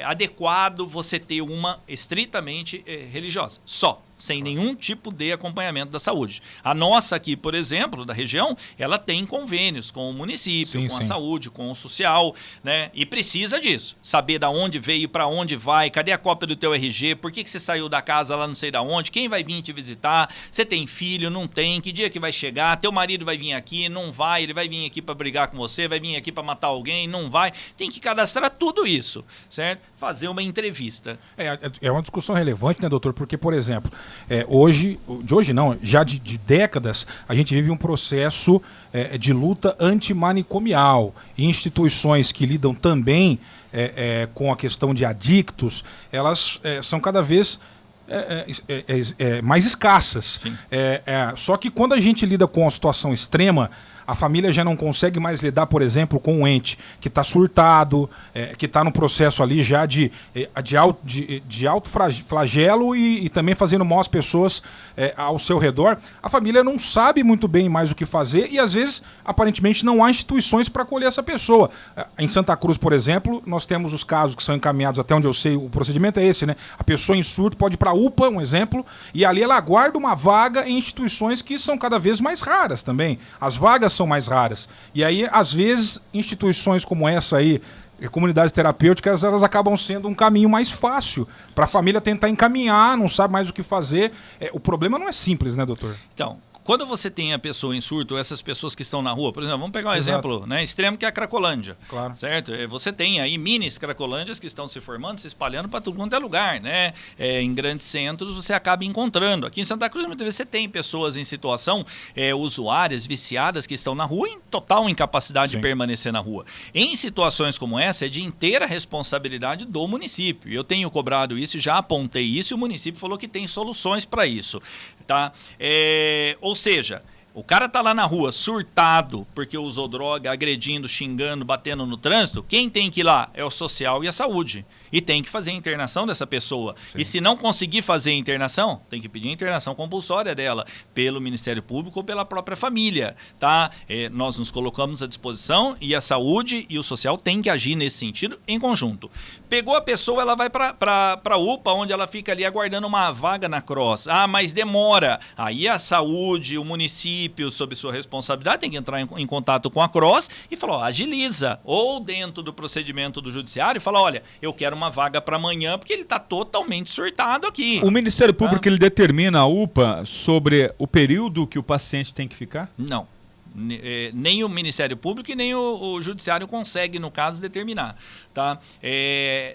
adequado você ter uma estritamente religiosa, só, sem nenhum tipo de acompanhamento da saúde. A nossa aqui, por exemplo, da região, ela tem convênios com o município, a saúde, com o social, né? E precisa disso. Saber da onde veio, para onde vai, cadê a cópia do teu RG, por que você saiu da casa lá não sei da onde, quem vai vir te visitar, você tem filho, não tem, que dia que vai chegar, teu marido vai vir aqui, não vai, ele vai vir aqui para brigar com você, vai vir aqui para matar alguém, não vai. Tem que cadastrar tudo isso, certo? Fazer uma entrevista. É uma discussão relevante, né, doutor? Porque, por exemplo, hoje não, já de décadas, a gente vive um processo de luta antimanicomial. E instituições que lidam também com a questão de adictos, elas são cada vez mais escassas. Só que quando a gente lida com uma situação extrema, a família já não consegue mais lidar, por exemplo, com um ente que está surtado, que está no processo ali já de alto flagelo e também fazendo mal às pessoas ao seu redor. A família não sabe muito bem mais o que fazer e, às vezes, aparentemente, não há instituições para acolher essa pessoa. Em Santa Cruz, por exemplo, nós temos os casos que são encaminhados, até onde eu sei, o procedimento é esse, né? A pessoa em surto pode ir para a UPA, um exemplo, e ali ela aguarda uma vaga em instituições que são cada vez mais raras também. As vagas são mais raras. E aí, às vezes, instituições como essa aí, comunidades terapêuticas, elas acabam sendo um caminho mais fácil para a família tentar encaminhar, não sabe mais o que fazer. O problema não é simples, né, doutor? Então, quando você tem a pessoa em surto, essas pessoas que estão na rua, por exemplo, vamos pegar um exemplo, né, extremo, que é a Cracolândia. Claro. Certo? Você tem aí minis Cracolândias que estão se formando, se espalhando para tudo quanto é lugar, né? Em grandes centros você acaba encontrando. Aqui em Santa Cruz, muitas vezes você tem pessoas em situação usuárias, viciadas, que estão na rua em total incapacidade de permanecer na rua. Em situações como essa, é de inteira responsabilidade do município. Eu tenho cobrado isso, já apontei isso, e o município falou que tem soluções para isso. Tá? Ou seja, o cara tá lá na rua surtado porque usou droga, agredindo, xingando, batendo no trânsito, quem tem que ir lá é o social e a saúde. E tem que fazer a internação dessa pessoa. Sim. E se não conseguir fazer a internação, tem que pedir a internação compulsória dela pelo Ministério Público ou pela própria família. Tá? Nós nos colocamos à disposição e a saúde e o social tem que agir nesse sentido em conjunto. Pegou a pessoa, ela vai para a UPA, onde ela fica ali aguardando uma vaga na CROSS. Mas demora. Aí a saúde, o município, município, sob sua responsabilidade, tem que entrar em contato com a CROSS e falar, ó, agiliza. Ou dentro do procedimento do judiciário, fala, olha, eu quero uma vaga para amanhã porque ele está totalmente surtado aqui. O Ministério Público ele determina a UPA sobre o período que o paciente tem que ficar? Não. Nem o Ministério Público e nem o Judiciário consegue, no caso, determinar. Tá?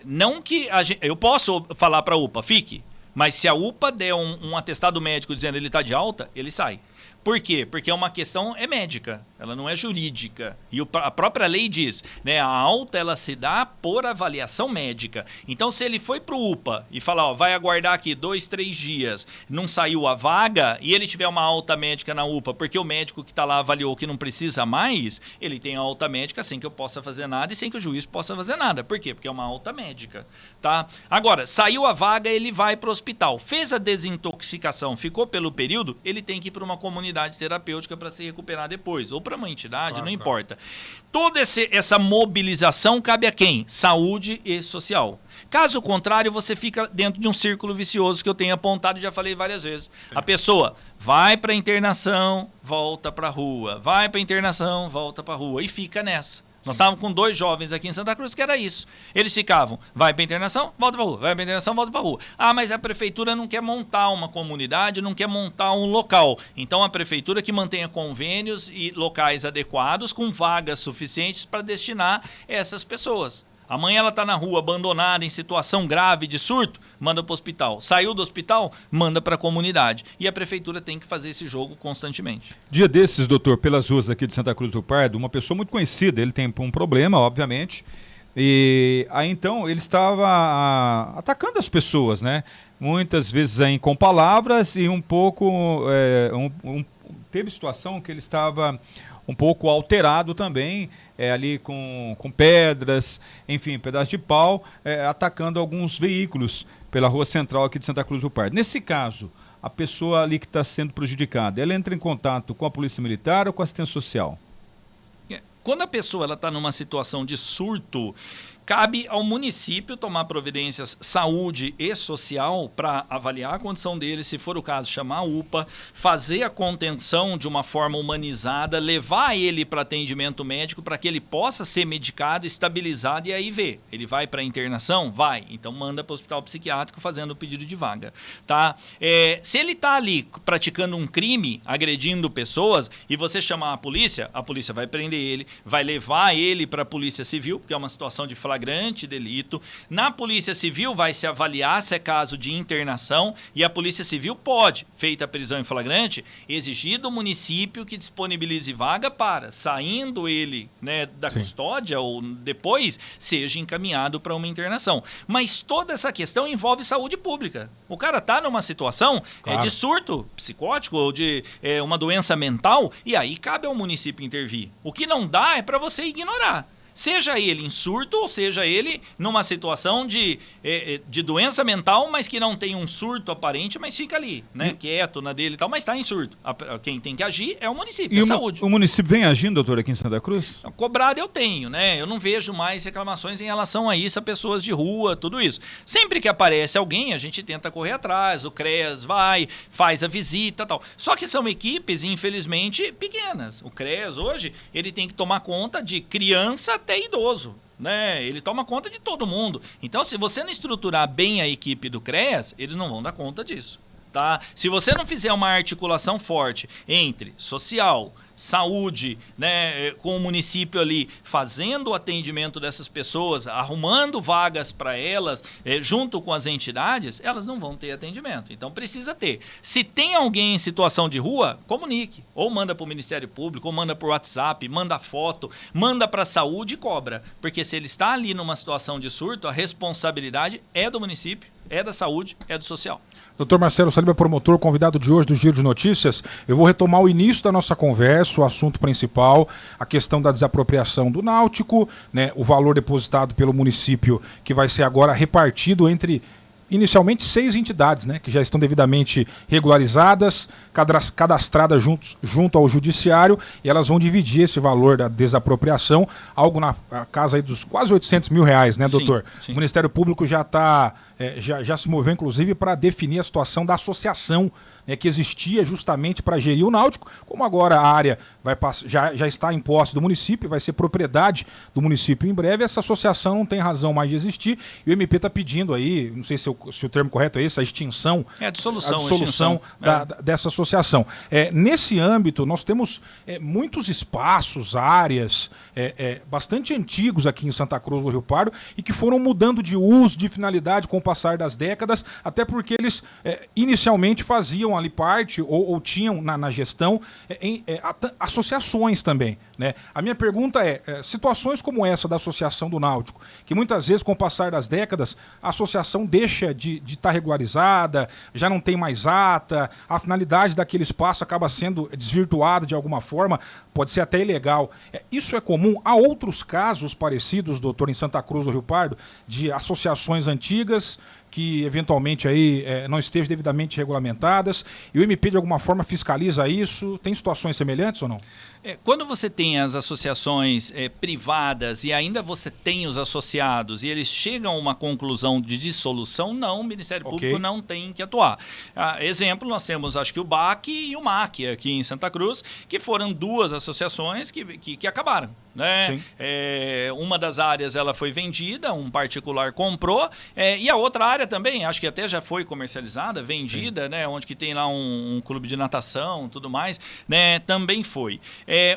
Não que eu posso falar para a UPA, fique, mas se a UPA der um atestado médico dizendo que ele está de alta, ele sai. Por quê? Porque é uma questão médica, ela não é jurídica. E a própria lei diz, né, a alta ela se dá por avaliação médica. Então, se ele foi para o UPA e falar, ó, vai aguardar aqui 2, 3 dias, não saiu a vaga, e ele tiver uma alta médica na UPA, porque o médico que está lá avaliou que não precisa mais, ele tem a alta médica sem que eu possa fazer nada e sem que o juiz possa fazer nada. Por quê? Porque é uma alta médica. Tá? Agora, saiu a vaga, ele vai para o hospital. Fez a desintoxicação, ficou pelo período, ele tem que ir para uma comunidade terapêutica para se recuperar depois, ou para uma entidade, não importa. Toda essa mobilização cabe a quem? Saúde e social. Caso contrário, você fica dentro de um círculo vicioso que eu tenho apontado e já falei várias vezes. Sim. A pessoa vai para internação, volta para a rua, vai para internação, volta para a rua e fica nessa. Nós estávamos com 2 jovens aqui em Santa Cruz que era isso. Eles ficavam, vai para internação, volta para rua, vai para internação, volta para rua. Ah, mas a prefeitura não quer montar uma comunidade, não quer montar um local. Então a prefeitura que mantenha convênios e locais adequados com vagas suficientes para destinar essas pessoas. Amanhã ela está na rua, abandonada, em situação grave de surto, manda para o hospital. Saiu do hospital, manda para a comunidade. E a prefeitura tem que fazer esse jogo constantemente. Dia desses, doutor, pelas ruas aqui de Santa Cruz do Pardo, uma pessoa muito conhecida, ele tem um problema, obviamente, e aí então ele estava atacando as pessoas, né? Muitas vezes aí com palavras e um pouco... teve situação que ele estava um pouco alterado também, ali com pedras, enfim, pedaços de pau, atacando alguns veículos pela rua central aqui de Santa Cruz do Pardo. Nesse caso, a pessoa ali que está sendo prejudicada, ela entra em contato com a Polícia Militar ou com a assistência social? Quando a pessoa está numa situação de surto, cabe ao município tomar providências saúde e social para avaliar a condição dele, se for o caso, chamar a UPA, fazer a contenção de uma forma humanizada, levar ele para atendimento médico para que ele possa ser medicado, estabilizado e aí ver. Ele vai para internação? Vai. Então manda para o hospital psiquiátrico fazendo o pedido de vaga. Tá? Se ele está ali praticando um crime, agredindo pessoas, e você chamar a polícia vai prender ele, vai levar ele para a Polícia Civil, porque é uma situação de flagrante delito. Na Polícia Civil vai se avaliar se é caso de internação e a Polícia Civil pode, feita a prisão em flagrante, exigir do município que disponibilize vaga para, saindo ele, né, da custódia ou depois, seja encaminhado para uma internação. Mas toda essa questão envolve saúde pública. O cara está numa situação de surto psicótico ou de uma doença mental e aí cabe ao município intervir. O que não dá é para você ignorar. Seja ele em surto, ou seja ele numa situação de doença mental, mas que não tem um surto aparente, mas fica ali, né, quieto na dele e tal, mas está em surto. Quem tem que agir é o município, é saúde. O município vem agindo, doutor, aqui em Santa Cruz? Cobrado eu tenho, né? Eu não vejo mais reclamações em relação a isso, a pessoas de rua, tudo isso. Sempre que aparece alguém, a gente tenta correr atrás, o CREAS vai, faz a visita e tal. Só que são equipes, infelizmente, pequenas. O CREAS hoje, ele tem que tomar conta de criança até idoso, né? Ele toma conta de todo mundo. Então, se você não estruturar bem a equipe do CREAS, eles não vão dar conta disso, tá? Se você não fizer uma articulação forte entre social, saúde, né, com o município ali fazendo o atendimento dessas pessoas, arrumando vagas para elas, junto com as entidades, elas não vão ter atendimento. Então precisa ter. Se tem alguém em situação de rua, comunique. Ou manda para o Ministério Público, ou manda por WhatsApp, manda foto, manda para a saúde e cobra. Porque se ele está ali numa situação de surto, a responsabilidade é do município, é da saúde, é do social. Dr. Marcelo Saliba, promotor, convidado de hoje do Giro de Notícias. Eu vou retomar o início da nossa conversa, o assunto principal, a questão da desapropriação do Náutico, né, o valor depositado pelo município que vai ser agora repartido entre inicialmente 6 entidades, né, que já estão devidamente regularizadas, cadastradas junto ao judiciário, e elas vão dividir esse valor da desapropriação, algo na casa aí dos quase R$800 mil, né, doutor? Sim. O Ministério Público já se moveu, inclusive, para definir a situação da associação né, que existia justamente para gerir o Náutico, como agora a área já está em posse do município, vai ser propriedade do município em breve, essa associação não tem razão mais de existir, e o MP está pedindo aí, não sei se o termo correto é esse, a extinção, a dissolução dessa associação. Nesse âmbito, nós temos muitos espaços, áreas bastante antigos aqui em Santa Cruz do Rio Pardo e que foram mudando de uso, de finalidade com o passar das décadas, até porque eles inicialmente faziam ali parte ou tinham na gestão associações também, né? A minha pergunta situações como essa da Associação do Náutico, que muitas vezes com o passar das décadas a associação deixa de estar regularizada, já não tem mais ata, a finalidade daquele espaço acaba sendo desvirtuada de alguma forma, pode ser até ilegal. Isso é comum? Há outros casos parecidos, doutor, em Santa Cruz do Rio Pardo, de associações antigas que eventualmente aí não estejam devidamente regulamentadas e o MP de alguma forma fiscaliza isso? Tem situações semelhantes ou não? Quando você tem as associações privadas e ainda você tem os associados e eles chegam a uma conclusão de dissolução, não, o Ministério Público não tem que atuar. Exemplo, nós temos acho que o BAC e o MAC aqui em Santa Cruz, que foram duas associações que acabaram. Né? Uma das áreas ela foi vendida, um particular comprou, e a outra área também, acho que até já foi comercializada, vendida, né? Onde que tem lá um clube de natação, tudo mais, né? Também foi.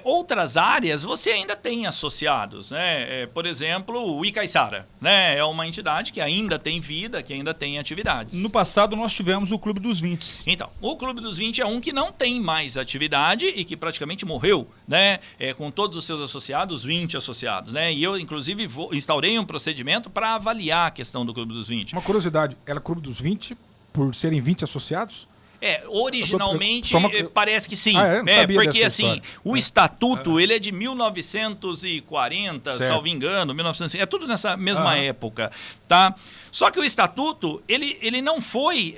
Outras áreas você ainda tem associados, né? Por exemplo, o Icaiçara, né? É uma entidade que ainda tem vida, que ainda tem atividades. No passado nós tivemos o Clube dos 20. Então, o Clube dos 20 é um que não tem mais atividade e que praticamente morreu, né? Com todos os seus associados, 20 associados, né? E eu, inclusive, instaurei um procedimento para avaliar a questão do Clube dos 20. Uma curiosidade, era Clube dos 20 por serem 20 associados? Originalmente parece que sim. Porque assim, o estatuto ele é de 1940, salvo engano, 1950, é tudo nessa mesma época, tá? Só que o estatuto ele não foi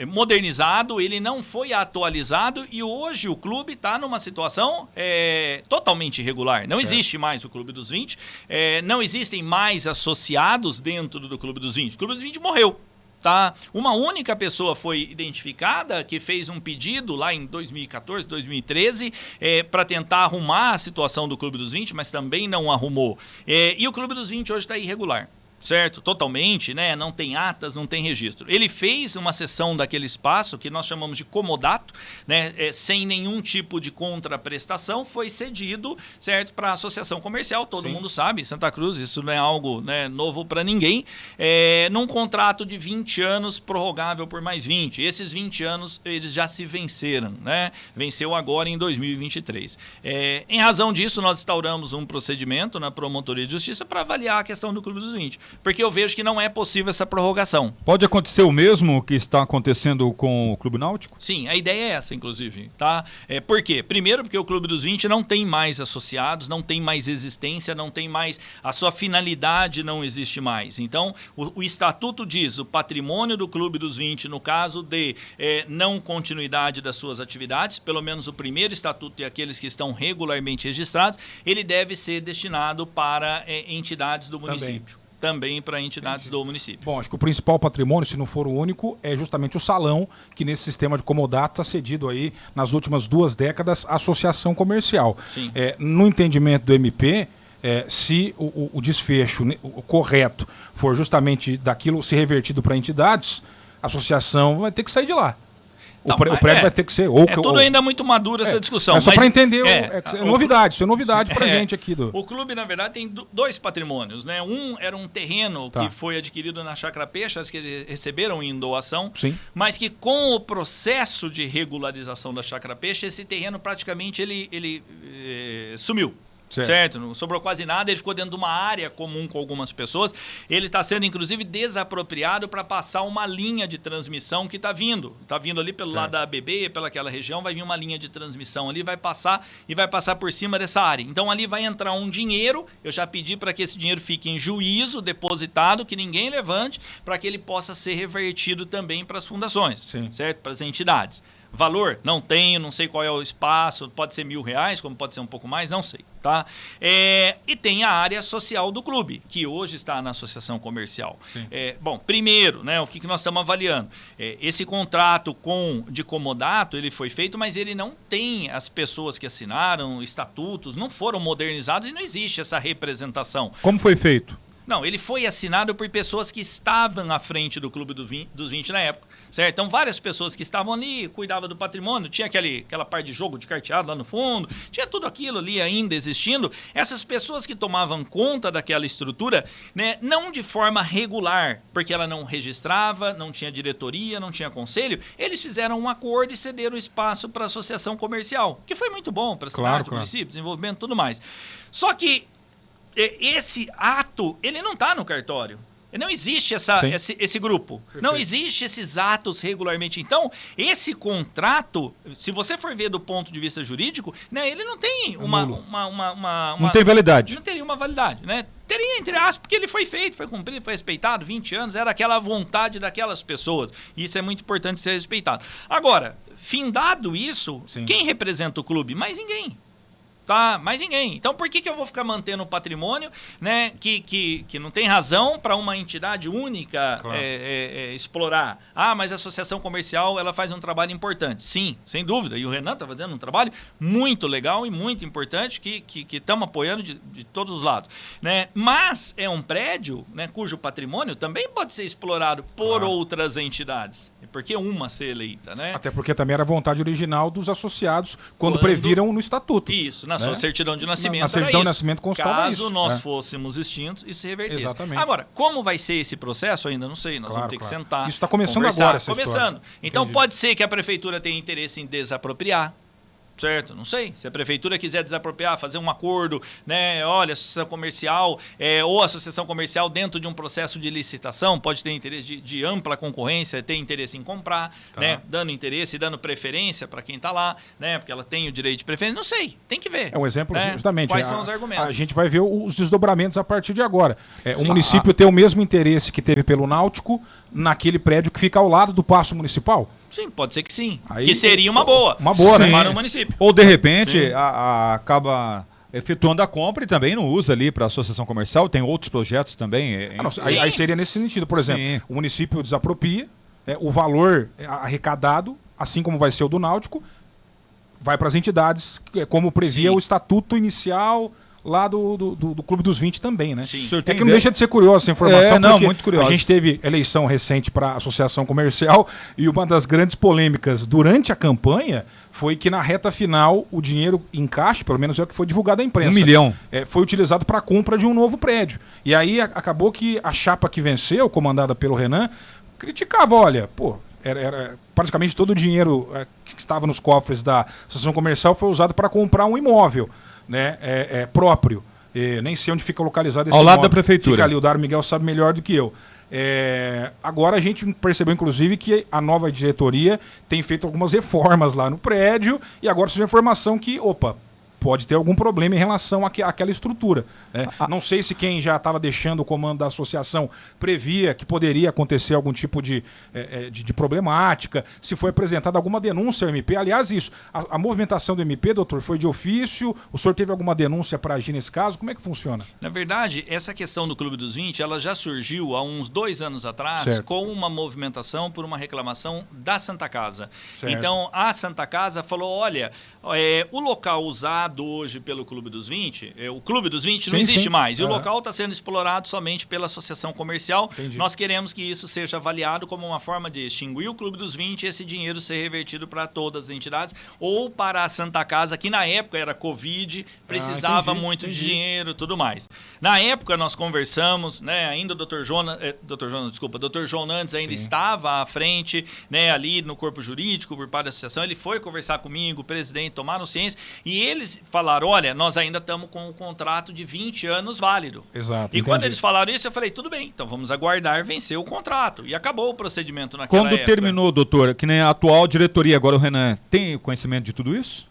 modernizado, ele não foi atualizado e hoje o clube está numa situação totalmente irregular. Não existe mais o Clube dos 20, não existem mais associados dentro do Clube dos 20. O Clube dos 20 morreu. Tá? Uma única pessoa foi identificada que fez um pedido lá em 2014, 2013 para tentar arrumar a situação do Clube dos 20, mas também não arrumou. E o Clube dos 20 hoje está irregular. Certo? Totalmente, né? Não tem atas, não tem registro. Ele fez uma sessão daquele espaço que nós chamamos de comodato, né? Sem nenhum tipo de contraprestação, foi cedido, certo? Para a associação comercial, todo mundo sabe, Santa Cruz, isso não é algo, né, novo para ninguém, num contrato de 20 anos prorrogável por mais 20. Esses 20 anos, eles já se venceram, né? Venceu agora em 2023. Em razão disso, nós instauramos um procedimento na Promotoria de Justiça para avaliar a questão do Clube dos 20. Porque eu vejo que não é possível essa prorrogação. Pode acontecer o mesmo que está acontecendo com o Clube Náutico? Sim, a ideia é essa, inclusive. Tá? Por quê? Primeiro, porque o Clube dos 20 não tem mais associados, não tem mais existência, não tem mais... A sua finalidade não existe mais. Então, o estatuto diz, o patrimônio do Clube dos 20, no caso de não continuidade das suas atividades, pelo menos o primeiro estatuto e aqueles que estão regularmente registrados, ele deve ser destinado para entidades do município. Também para entidades do município. Bom, acho que o principal patrimônio, se não for o único, é justamente o salão, que nesse sistema de comodato está cedido aí, nas últimas 2 décadas, à associação comercial. Sim. No entendimento do MP, se o desfecho correto for justamente daquilo ser revertido para entidades, a associação vai ter que sair de lá. O prédio vai ter que ser... tudo ainda muito maduro essa discussão. É só para entender, novidade, isso é novidade para a gente aqui. O clube, na verdade, tem 2 patrimônios, né? Um era um terreno que foi adquirido na Chácara Peixas, que eles receberam em doação, mas que com o processo de regularização da Chácara Peixe, esse terreno praticamente ele sumiu. Certo? Não sobrou quase nada, ele ficou dentro de uma área comum com algumas pessoas. Ele está sendo, inclusive, desapropriado para passar uma linha de transmissão que está vindo. Está vindo ali pelo lado da ABB, pelaquela região, vai vir uma linha de transmissão ali, vai passar por cima dessa área. Então ali vai entrar um dinheiro, eu já pedi para que esse dinheiro fique em juízo, depositado, que ninguém levante, para que ele possa ser revertido também para as fundações, certo? Para as entidades. Valor? Não tenho, não sei qual é o espaço, pode ser R$1.000, como pode ser um pouco mais, não sei, tá? E tem a área social do clube, que hoje está na associação comercial. Bom, primeiro, né, o que nós estamos avaliando? Esse contrato de comodato, ele foi feito, mas ele não tem as pessoas que assinaram, estatutos, não foram modernizados e não existe essa representação. Como foi feito? Não, ele foi assinado por pessoas que estavam à frente do Clube dos 20 na época, certo? Então, várias pessoas que estavam ali, cuidavam do patrimônio, tinha aquela parte de jogo de carteado lá no fundo, tinha tudo aquilo ali ainda existindo. Essas pessoas que tomavam conta daquela estrutura, né, não de forma regular, porque ela não registrava, não tinha diretoria, não tinha conselho, eles fizeram um acordo e cederam o espaço para a associação comercial, que foi muito bom para a cidade, município, desenvolvimento e tudo mais. Só que esse ato, ele não está no cartório. Não existe esse grupo. Perfeito. Não existe esses atos regularmente. Então, esse contrato, se você for ver do ponto de vista jurídico, né, ele não tem não tem validade. Não teria uma validade, né? Teria, entre aspas, porque ele foi feito, foi cumprido, foi respeitado, 20 anos, era aquela vontade daquelas pessoas. E isso é muito importante ser respeitado. Agora, findado isso, quem representa o clube? Mais ninguém. Tá, mais ninguém. Então, por que eu vou ficar mantendo o patrimônio, né, que não tem razão para uma entidade única explorar? Ah, mas a associação comercial ela faz um trabalho importante. Sim, sem dúvida. E o Renan está fazendo um trabalho muito legal e muito importante que estamos apoiando de todos os lados. Né? Mas é um prédio, né, cujo patrimônio também pode ser explorado por outras entidades. Por que uma ser eleita? Né? Até porque também era a vontade original dos associados quando previram no estatuto. Isso, na sua certidão de nascimento. Na certidão de nascimento constava isso. Caso nós fôssemos extintos, isso se revertesse. Exatamente. Agora, como vai ser esse processo, ainda não sei. Nós vamos ter que sentar. Isso está começando conversar. Agora, essa Começando. História. Então, Entendi. pode ser que a prefeitura tenha interesse em desapropriar. Certo? Não sei. Se a prefeitura quiser desapropriar, fazer um acordo, né? Olha, associação comercial ou associação comercial dentro de um processo de licitação pode ter interesse de ampla concorrência, ter interesse em comprar, né? Dando interesse, dando preferência para quem está lá, né? Porque ela tem o direito de preferência. Não sei. Tem que ver. É um exemplo, justamente. Quais são os argumentos? A gente vai ver os desdobramentos a partir de agora. O município tem o mesmo interesse que teve pelo Náutico naquele prédio que fica ao lado do Paço Municipal? Sim, pode ser que sim. Aí, que seria uma boa. Uma boa, né? Para o município. Ou, de repente, acaba efetuando a compra e também não usa ali para a associação comercial. Tem outros projetos também. Aí seria nesse sentido. Por exemplo, o município desapropria, o valor arrecadado, assim como vai ser o do Náutico, vai para as entidades, como previa o estatuto inicial lá do Clube dos 20 também, né? Sim. É que não deixa de ser curiosa essa informação, porque muito curioso. A gente teve eleição recente para a Associação Comercial e uma das grandes polêmicas durante a campanha foi que na reta final o dinheiro em caixa, pelo menos é o que foi divulgado à imprensa, 1 milhão. Foi utilizado para a compra de um novo prédio. E aí acabou que a chapa que venceu, comandada pelo Renan, criticava, olha, era praticamente todo o dinheiro que estava nos cofres da Associação Comercial foi usado para comprar um imóvel, né, próprio. Nem sei onde fica localizado esse imóvel. Ao lado imóvel. da prefeitura. Fica ali, o Dário Miguel sabe melhor do que eu. Agora a gente percebeu, inclusive, que a nova diretoria tem feito algumas reformas lá no prédio e agora surgiu a informação que, pode ter algum problema em relação àquela estrutura. Né? Não sei se quem já estava deixando o comando da associação previa que poderia acontecer algum tipo de problemática, se foi apresentada alguma denúncia ao MP. Aliás, isso, a movimentação do MP, doutor, foi de ofício? O senhor teve alguma denúncia para agir nesse caso? Como é que funciona? Na verdade, essa questão do Clube dos 20, ela já surgiu há uns 2 anos atrás com uma movimentação por uma reclamação da Santa Casa. Certo. Então, a Santa Casa falou, olha, o local usado hoje pelo Clube dos 20, o Clube dos 20 não existe mais, e o local está sendo explorado somente pela associação comercial. Entendi. Nós queremos que isso seja avaliado como uma forma de extinguir o Clube dos 20 e esse dinheiro ser revertido para todas as entidades, ou para a Santa Casa, que na época era Covid, precisava muito de dinheiro e tudo mais. Na época nós conversamos, né, ainda o Dr. João Nantes ainda estava à frente, né, ali no corpo jurídico, por parte da associação, ele foi conversar comigo, o presidente, tomaram ciência, e eles falaram, olha, nós ainda estamos com um contrato de 20 anos válido. Exato. E quando eles falaram isso, eu falei, tudo bem, então vamos aguardar vencer o contrato. E acabou o procedimento naquela época. Quando terminou, doutor, que nem a atual diretoria, agora o Renan, tem conhecimento de tudo isso?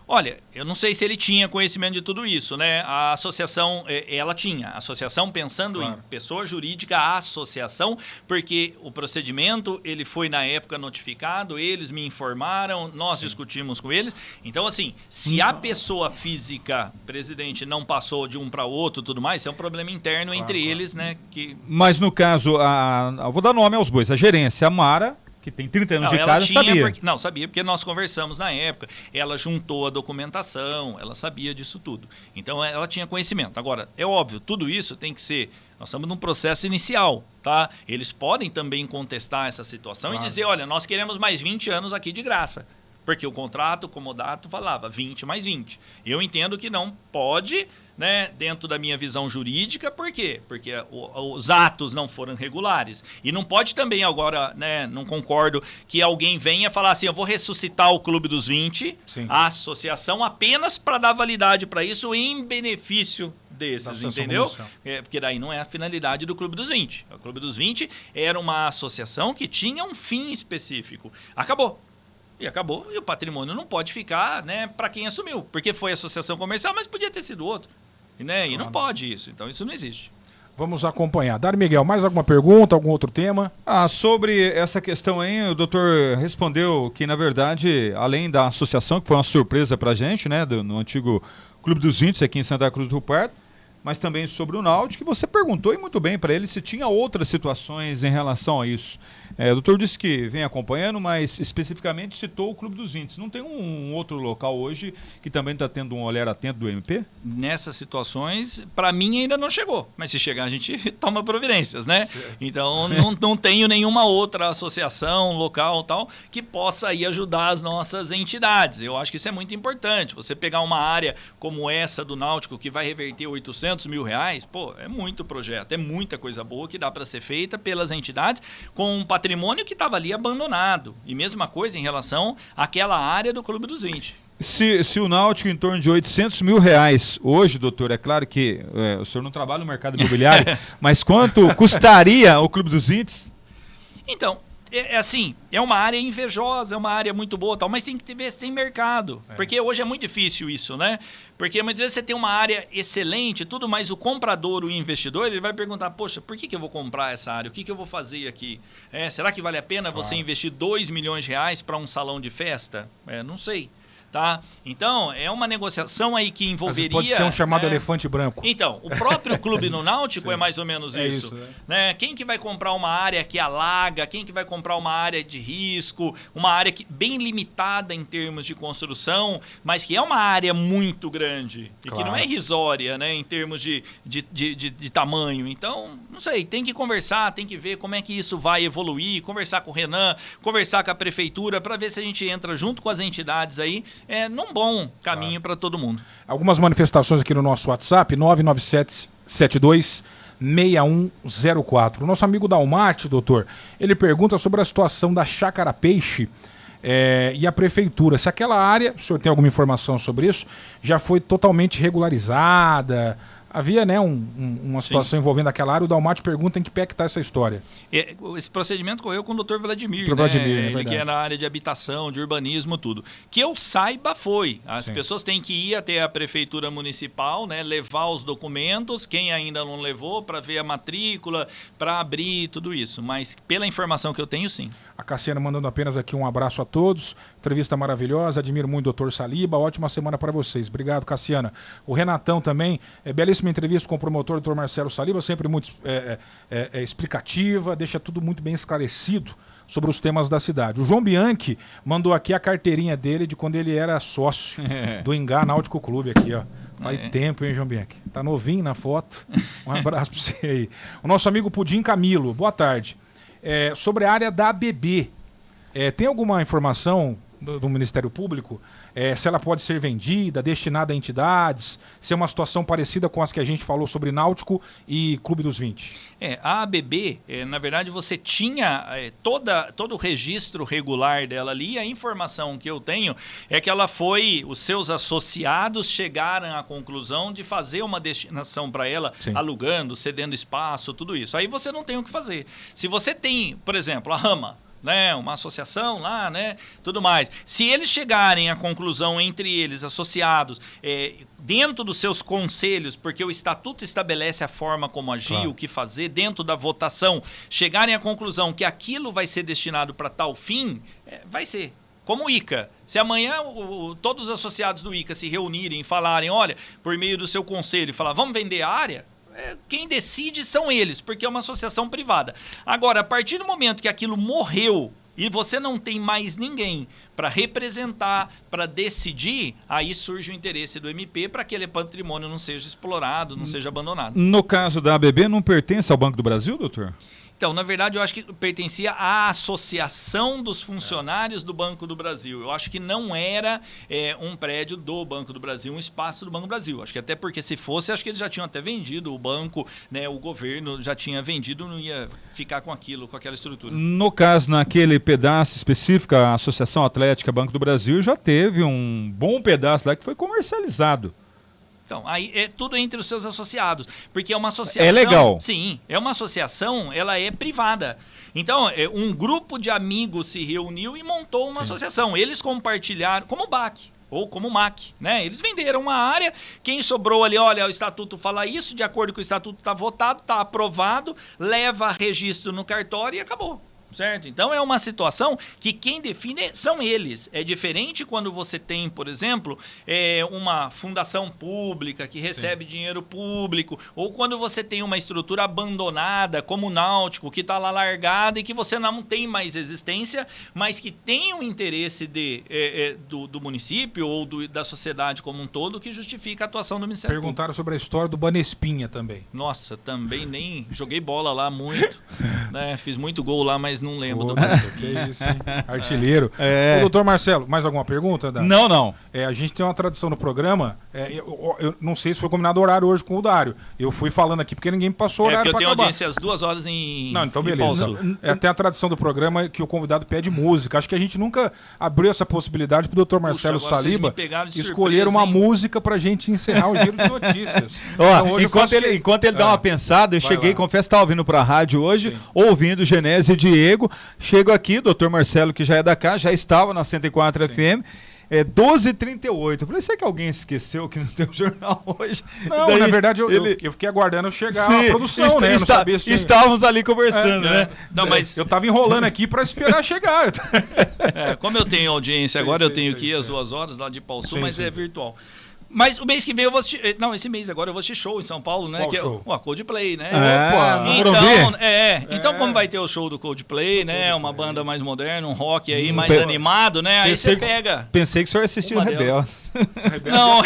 Olha, eu não sei se ele tinha conhecimento de tudo isso, né? A associação, ela tinha. A associação, pensando em pessoa jurídica, a associação, porque o procedimento, ele foi na época notificado, eles me informaram, nós discutimos com eles. Então, assim, se a pessoa física, presidente, não passou de um para outro e tudo mais, isso é um problema interno entre eles, né? Mas no caso, eu vou dar nome aos bois, a gerência, a Mara, que tem 30 anos de casa, sabia. Sabia porque nós conversamos na época. Ela juntou a documentação, ela sabia disso tudo. Então, ela tinha conhecimento. Agora, é óbvio, tudo isso tem que ser... Nós estamos num processo inicial, tá? Eles podem também contestar essa situação e dizer, olha, nós queremos mais 20 anos aqui de graça. Porque o contrato, o comodato, falava 20 mais 20. Eu entendo que não pode, né, dentro da minha visão jurídica, por quê? Porque os atos não foram regulares. E não pode também agora, né, não concordo que alguém venha falar assim, eu vou ressuscitar o Clube dos 20, a associação, apenas para dar validade para isso em benefício desses, entendeu? Porque daí não é a finalidade do Clube dos 20. O Clube dos 20 era uma associação que tinha um fim específico. Acabou. E acabou, e o patrimônio não pode ficar, né, para quem assumiu, porque foi associação comercial, mas podia ter sido outro, né? E não pode isso, então isso não existe. Vamos acompanhar. Dário Miguel, mais alguma pergunta, algum outro tema? Sobre essa questão aí, o doutor respondeu que, na verdade, além da associação, que foi uma surpresa para a gente, né, no antigo Clube dos 20 aqui em Santa Cruz do Rio Pardo, mas também sobre o Náutico, que você perguntou e muito bem para ele se tinha outras situações em relação a isso. O doutor disse que vem acompanhando, mas especificamente citou o Clube dos 20. Não tem um outro local hoje que também está tendo um olhar atento do MP? Nessas situações, para mim ainda não chegou, mas se chegar a gente toma providências, né? Então não tenho nenhuma outra associação local tal que possa aí ajudar as nossas entidades. Eu acho que isso é muito importante. Você pegar uma área como essa do Náutico que vai reverter 800 mil reais, pô, é muito projeto, é muita coisa boa que dá para ser feita pelas entidades com um patrimônio que estava ali abandonado. E mesma coisa em relação àquela área do Clube dos 20. Se o Náutico em torno de 800 mil reais hoje, doutor, é claro que o senhor não trabalha no mercado imobiliário, mas quanto custaria o Clube dos 20? Então, assim, é uma área invejosa, é uma área muito boa, tal, mas tem que ver se tem mercado. Porque hoje é muito difícil isso, né? Porque muitas vezes você tem uma área excelente, tudo, mas o comprador, o investidor, ele vai perguntar, poxa, por que eu vou comprar essa área? O que eu vou fazer aqui? Será que vale a pena você investir 2 milhões de reais para um salão de festa? Não sei. Tá? Então, é uma negociação aí que envolveria... Pode ser um chamado elefante branco. Então, o próprio clube no Náutico é mais ou menos isso. Né? Quem que vai comprar uma área que alaga? Quem que vai comprar uma área de risco? Uma área bem limitada em termos de construção, mas que é uma área muito grande. E que não é irrisória, né? Em termos de tamanho. Então, não sei, tem que conversar, tem que ver como é que isso vai evoluir, conversar com o Renan, conversar com a prefeitura, para ver se a gente entra junto com as entidades aí, num bom caminho para todo mundo. Algumas manifestações aqui no nosso WhatsApp, 997-72-6104. O nosso amigo Dalmate, doutor, ele pergunta sobre a situação da Chácara Peixe e a prefeitura. Se aquela área, o senhor tem alguma informação sobre isso, já foi totalmente regularizada? Havia, né, uma situação envolvendo aquela área. O Dalmate pergunta em que pé que está essa história. Esse procedimento correu com o Dr. Vladimir, Vladimir, ele que é na área de habitação, de urbanismo, tudo. Que eu saiba foi. As pessoas têm que ir até a prefeitura municipal, né, levar os documentos, quem ainda não levou, para ver a matrícula, para abrir tudo isso. Mas pela informação que eu tenho, sim. A Cassiana mandando apenas aqui um abraço a todos. Entrevista maravilhosa, admiro muito o Dr. Saliba. Ótima semana para vocês. Obrigado, Cassiana. O Renatão também, belíssima entrevista com o promotor Dr. Marcelo Saliba, sempre muito explicativa, deixa tudo muito bem esclarecido sobre os temas da cidade. O João Bianchi mandou aqui a carteirinha dele de quando ele era sócio do Ingá Náutico Clube aqui, ó. Faz tempo, hein, João Bianchi? Tá novinho na foto. Um abraço para você aí. O nosso amigo Pudim Camilo, boa tarde. Sobre a área da ABB, tem alguma informação do Ministério Público, se ela pode ser vendida, destinada a entidades, se é uma situação parecida com as que a gente falou sobre Náutico e Clube dos 20? A ABB, na verdade, você tinha todo o registro regular dela ali. A informação que eu tenho é que os seus associados chegaram à conclusão de fazer uma destinação para ela, alugando, cedendo espaço, tudo isso. Aí você não tem o que fazer. Se você tem, por exemplo, a Rama, né? Uma associação lá, né? Tudo mais. Se eles chegarem à conclusão entre eles, associados, dentro dos seus conselhos, porque o estatuto estabelece a forma como agir, claro, o que fazer, dentro da votação, chegarem à conclusão que aquilo vai ser destinado para tal fim, vai ser. Como o ICA. Se amanhã todos os associados do ICA se reunirem e falarem, olha, por meio do seu conselho, falar, vamos vender a área, quem decide são eles, porque é uma associação privada. Agora, a partir do momento que aquilo morreu e você não tem mais ninguém para representar, para decidir, aí surge o interesse do MP para que aquele patrimônio não seja explorado, não seja abandonado. No caso da ABB, não pertence ao Banco do Brasil, doutor? Então, na verdade, eu acho que pertencia à Associação dos Funcionários do Banco do Brasil. Eu acho que não era um prédio do Banco do Brasil, um espaço do Banco do Brasil. Acho que até porque se fosse, acho que eles já tinham até vendido o banco, né, o governo já tinha vendido, não ia ficar com aquilo, com aquela estrutura. No caso, naquele pedaço específico, a Associação Atlética Banco do Brasil já teve um bom pedaço lá que foi comercializado. Então, aí é tudo entre os seus associados, porque é uma associação... É legal. Sim, é uma associação, ela é privada. Então, um grupo de amigos se reuniu e montou uma associação. Eles compartilharam, como o BAC ou como o MAC, né? Eles venderam uma área, quem sobrou ali, olha, o estatuto fala isso, de acordo com o estatuto está votado, está aprovado, leva registro no cartório e acabou. Certo? Então é uma situação que quem define são eles. É diferente quando você tem, por exemplo, uma fundação pública que recebe dinheiro público, ou quando você tem uma estrutura abandonada, como o Náutico, que está lá largada e que você não tem mais existência, mas que tem o interesse do município ou da sociedade como um todo que justifica a atuação do Ministério Público. Perguntaram sobre a história do Banespinha também. Nossa, também nem joguei bola lá muito, né? Fiz muito gol lá, mas não lembro do que isso, hein? Artilheiro. Ô, doutor Marcelo, mais alguma pergunta? Dan? Não. A gente tem uma tradição no programa, eu não sei se foi combinado o horário hoje com o Dário. Eu fui falando aqui porque ninguém me passou o horário porque eu para tenho acabar. audiência às 2 horas em Não, então em beleza. Paulo. Tem a tradição do programa que o convidado pede música. Acho que a gente nunca abriu essa possibilidade pro doutor Marcelo agora vocês Saliba me pegaram de escolher surpresa, uma hein? música pra gente encerrar o giro de notícias. Ó, Então, hoje eu enquanto faço ele dá uma pensada, eu Vai cheguei, lá. confesso, estava ouvindo pra rádio hoje, Sim. ouvindo Genésio e Diego. Chego aqui, doutor Marcelo, que já é da casa, já estava na 104 FM. 12h38. Eu falei, será que alguém esqueceu que não tem o jornal hoje? Não, Daí na verdade eu ele- fiquei aguardando chegar Sim, a produção, né? Eu não sabia se tinha- estávamos ali conversando, né? Não, mas Eu tava enrolando aqui pra esperar chegar. como eu tenho audiência agora, eu tenho que ir às 2 horas lá de Paulo Sul, mas é virtual. Mas o mês que vem eu vou assistir... Não, esse mês agora eu vou assistir show em São Paulo, né? Qual que show? é o Coldplay, né? Opa, não foram Então, ver? então como vai ter o show do Coldplay, né? Uma banda mais moderna, um rock aí mais pe- animado, né? Aí pensei você que- pega. Pensei que o senhor assistiu o Uma Rebeldes. Não,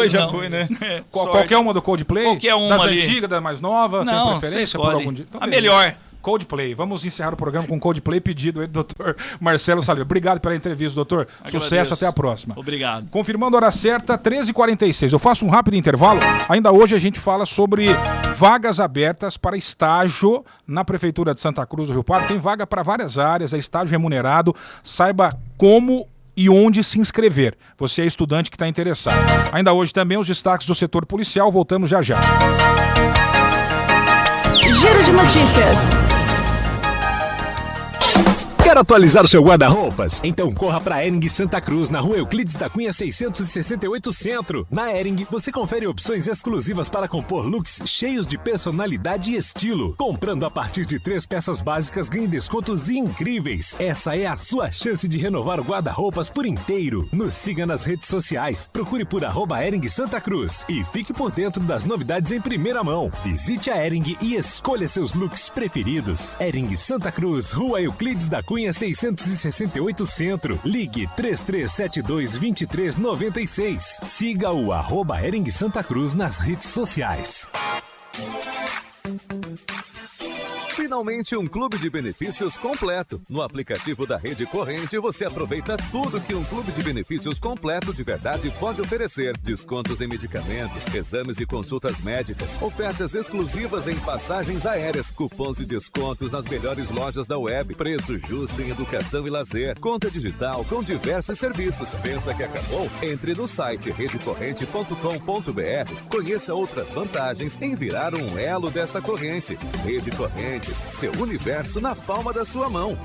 Já foi, né? Qualquer uma do Coldplay? Qualquer uma das ali. antigas, das mais novas? Não, tem preferência você por escolhe. algum dia? Então, A beleza. melhor. Coldplay. Vamos encerrar o programa com Coldplay, pedido aí do doutor Marcelo Saliba. Obrigado pela entrevista, doutor. Sucesso, Agradeço. até a próxima. Obrigado. Confirmando a hora certa, 13h46. Eu faço um rápido intervalo. Ainda hoje a gente fala sobre vagas abertas para estágio na Prefeitura de Santa Cruz do Rio Pardo. Tem vaga para várias áreas, é estágio remunerado. Saiba como e onde se inscrever. Você é estudante que está interessado. Ainda hoje também os destaques do setor policial. Voltamos já já. Giro de notícias. Quer atualizar o seu guarda-roupas? Então corra para Hering Santa Cruz, na rua Euclides da Cunha 668 Centro. Na Hering, você confere opções exclusivas para compor looks cheios de personalidade e estilo. Comprando a partir de 3 peças básicas, ganhe descontos incríveis. Essa é a sua chance de renovar o guarda-roupas por inteiro. Nos siga nas redes sociais. Procure por @Hering Santa Cruz e fique por dentro das novidades em primeira mão. Visite a Hering e escolha seus looks preferidos. Hering Santa Cruz, rua Euclides da Cunha 668 Centro. Ligue 3372-2396. Siga o @Hering Santa Cruz nas redes sociais. Finalmente um clube de benefícios completo. No aplicativo da Rede Corrente você aproveita tudo que um clube de benefícios completo de verdade pode oferecer. Descontos em medicamentos, exames e consultas médicas, ofertas exclusivas em passagens aéreas, cupons de descontos nas melhores lojas da web, preço justo em educação e lazer, conta digital com diversos serviços. Pensa que acabou? Entre no site redecorrente.com.br, conheça outras vantagens em virar um elo desta corrente. Rede Corrente, seu universo na palma da sua mão.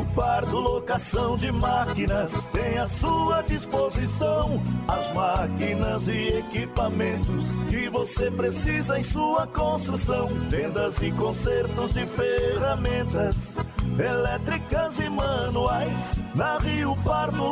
Rio Pardo, locação de máquinas, tem à sua disposição as máquinas e equipamentos que você precisa em sua construção. Vendas e consertos de ferramentas elétricas e manuais na Rio Pardo.